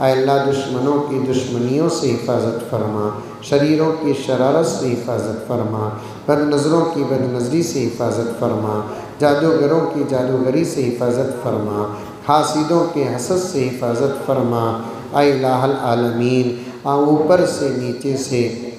اے اللہ، دشمنوں کی دشمنیوں سے حفاظت فرما، شریروں کی شرارت سے حفاظت فرما، بد نظروں کی بد نظری سے حفاظت فرما، جادوگروں کی جادوگری سے حفاظت فرما، حاسدوں کے حسد سے حفاظت فرما۔ اے الہ العالمین، اوپر سے نیچے سے،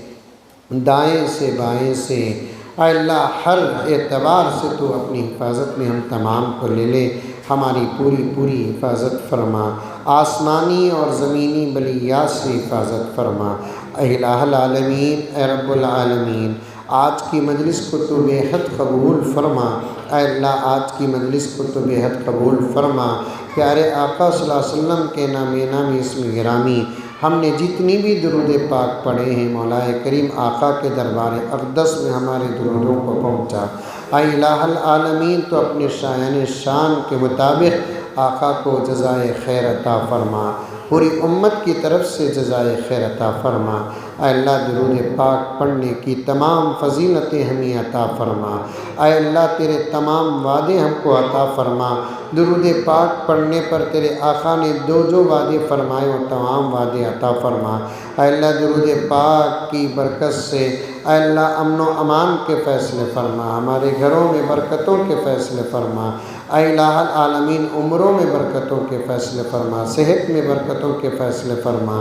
دائیں سے بائیں سے، اے اللہ ہر اعتبار سے تو اپنی حفاظت میں ہم تمام کو لے لے، ہماری پوری حفاظت فرما، آسمانی اور زمینی بلیات سے حفاظت فرما۔ اے الہ العالمین، اے رب العالمین، آج کی مجلس کو تو بے حد قبول فرما۔ اے اللہ، آج کی مجلس کو تو بے حد قبول فرما۔ پیارے آقا صلی اللہ علیہ وسلم کے نامی اسم گرامی ہم نے جتنی بھی درود پاک پڑھے ہیں، مولا کریم آقا کے دربار اقدس میں ہمارے درودوں کو پہنچا۔ اے الہ العالمین تو اپنے شایان شان کے مطابق آقا کو جزائے خیر عطا فرما، پوری امت کی طرف سے جزائے خیر عطا فرما۔ اے اللہ درود پاک پڑھنے کی تمام فضیلتیں ہمیں عطا فرما۔ اے اللہ تیرے تمام وعدے ہم کو عطا فرما۔ درود پاک پڑھنے پر تیرے آقا نے جو وعدے فرمائے وہ تمام وعدے عطا فرما۔ اے اللہ درود پاک کی برکت سے اے اللہ امن و امان کے فیصلے فرما، ہمارے گھروں میں برکتوں کے فیصلے فرما۔ اے الہ العالمین عمروں میں برکتوں کے فیصلے فرما، صحت میں برکتوں کے فیصلے فرما،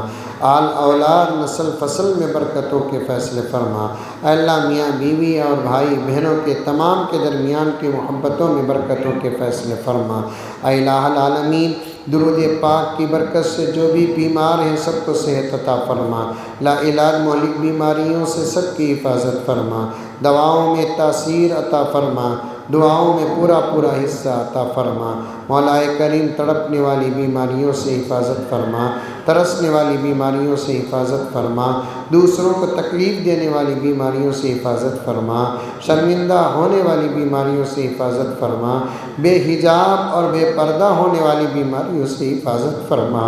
آل اولاد نسل فصل میں برکتوں کے فیصلے فرما۔ اے اللہ میاں بیوی اور بھائی بہنوں کے تمام کے درمیان کی محبتوں میں برکتوں کے فیصلے فرما۔ اے الہ العالمین درود پاک کی برکت سے جو بھی بیمار ہیں سب کو صحت عطا فرما، لا علاج مہلک بیماریوں سے سب کی حفاظت فرما، دواؤں میں تاثیر عطا فرما، دعاؤں میں پورا حصہ عطا فرما۔ مولا کریم تڑپنے والی بیماریوں سے حفاظت فرما، ترسنے والی بیماریوں سے حفاظت فرما، دوسروں کو تکلیف دینے والی بیماریوں سے حفاظت فرما، شرمندہ ہونے والی بیماریوں سے حفاظت فرما، بے حجاب اور بے پردہ ہونے والی بیماریوں سے حفاظت فرما۔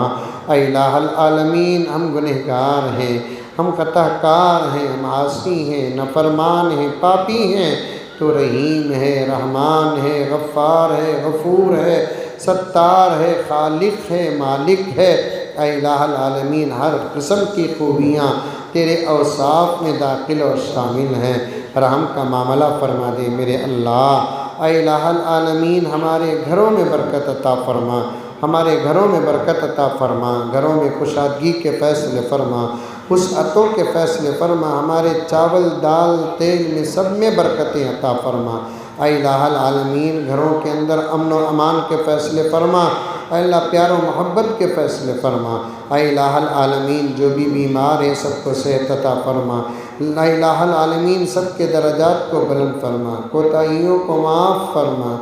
اے الہ العالمین ہم گنہگار ہیں، ہم خطا کار ہیں، ہم عاصی ہیں، نافرمان ہیں، پاپی ہیں، تو رحیم ہے، رحمان ہے، غفار ہے، غفور ہے، ستار ہے، خالق ہے، مالک ہے۔ اے الہ العالمین ہر قسم کی خوبیاں تیرے اوصاف میں داخل اور شامل ہیں، رحم کا معاملہ فرما دے میرے اللہ۔ اے الہ العالمین ہمارے گھروں میں برکت عطا فرما، ہمارے گھروں میں برکت عطا فرما، گھروں میں کشادگی کے فیصلے فرما، وسعتوں کے فیصلے فرما، ہمارے چاول دال تیل میں سب میں برکتیں عطا فرما۔ اے الہ العالمین گھروں کے اندر امن و امان کے فیصلے فرما، اے اللہ پیار و محبت کے فیصلے فرما۔ اے الہ العالمین جو بھی بیمار ہیں سب کو صحت عطا فرما، اے الہ العالمین سب کے درجات کو بلند فرما، کوتاہیوں کو معاف فرما،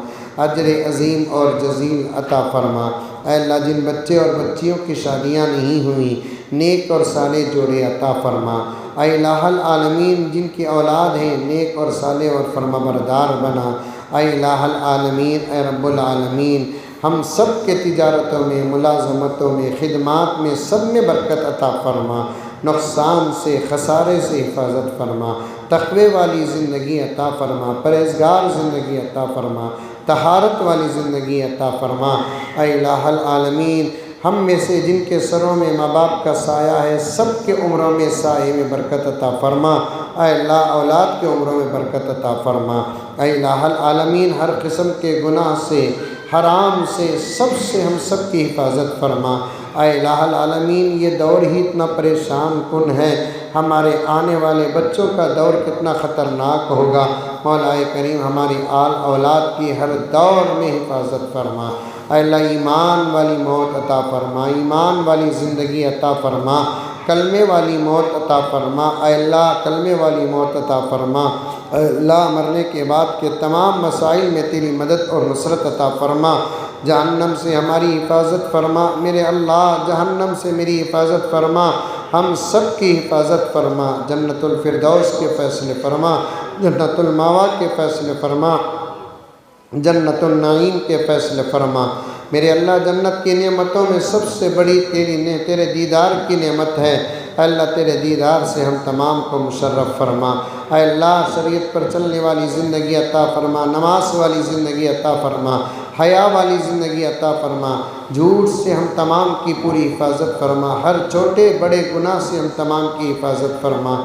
اجر عظیم اور جزیل عطا فرما۔ اے اللہ جن بچے اور بچیوں کی شادیاں نہیں ہوئیں نیک اور صالح جوڑے عطا فرما۔ اے الہ العالمین جن کی اولاد ہیں نیک اور صالح اور فرما بردار بنا۔ اے الہ العالمین اے رب العالمین ہم سب کے تجارتوں میں، ملازمتوں میں، خدمات میں سب میں برکت عطا فرما، نقصان سے خسارے سے حفاظت فرما، تقوی والی زندگی عطا فرما، پرہیزگار زندگی عطا فرما، طہارت والی زندگی عطا فرما۔ اے الہ العالمین ہم میں سے جن کے سروں میں ماں باپ کا سایہ ہے سب کے عمروں میں سایہ میں برکت عطا فرما۔ اے اللہ اولاد کے عمروں میں برکت عطا فرما۔ اے الہ العالمین ہر قسم کے گناہ سے، حرام سے، سے ہم سب کی حفاظت فرما۔ اے الہ العالمین یہ دور ہی اتنا پریشان کن ہے، ہمارے آنے والے بچوں کا دور کتنا خطرناک ہوگا۔ مولا کریم ہماری آل اولاد کی ہر دور میں حفاظت فرما۔ اے اللہ ایمان والی موت عطا فرما، ایمان والی زندگی عطا فرما، کلمے والی موت عطا فرما۔ اے اللہ کلمے والی موت عطا فرما۔ اے اللہ مرنے کے بعد کے تمام مسائل میں تیری مدد اور نصرت عطا فرما۔ جہنم سے ہماری حفاظت فرما میرے اللہ، جہنم سے میری حفاظت فرما، ہم سب کی حفاظت فرما۔ جنت الفردوس کے فیصلے فرما، جنت الماوا کے فیصلے فرما، جنت النعیم کے فیصلے فرما۔ میرے اللہ جنت کی نعمتوں میں سب سے بڑی تیرے دیدار کی نعمت ہے۔ اے اللہ تیرے دیدار سے ہم تمام کو مشرف فرما۔ اے اللہ شریعت پر چلنے والی زندگی عطا فرما، نماز والی زندگی عطا فرما، حیا والی زندگی عطا فرما، جھوٹ سے ہم تمام کی پوری حفاظت فرما، ہر چھوٹے بڑے گناہ سے ہم تمام کی حفاظت فرما۔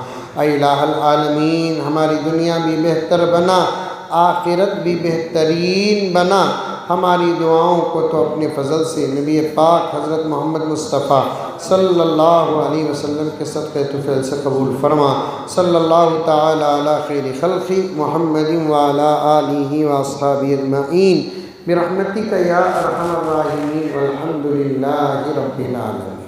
اے الہ العالمین ہماری دنیا بھی بہتر بنا، آخرت بھی بہترین بنا۔ ہماری دعاؤں کو تو اپنے فضل سے نبی پاک حضرت محمد مصطفیٰ صلی اللہ علیہ وسلم کے صدقہ طفیل سے قبول فرما۔ صلی اللہ تعالی علی خیر خلقی محمد وعلی آلہ واصحابہ اجمعین برحمتک یا ارحم الراحمین والحمد للہ رب العالمین۔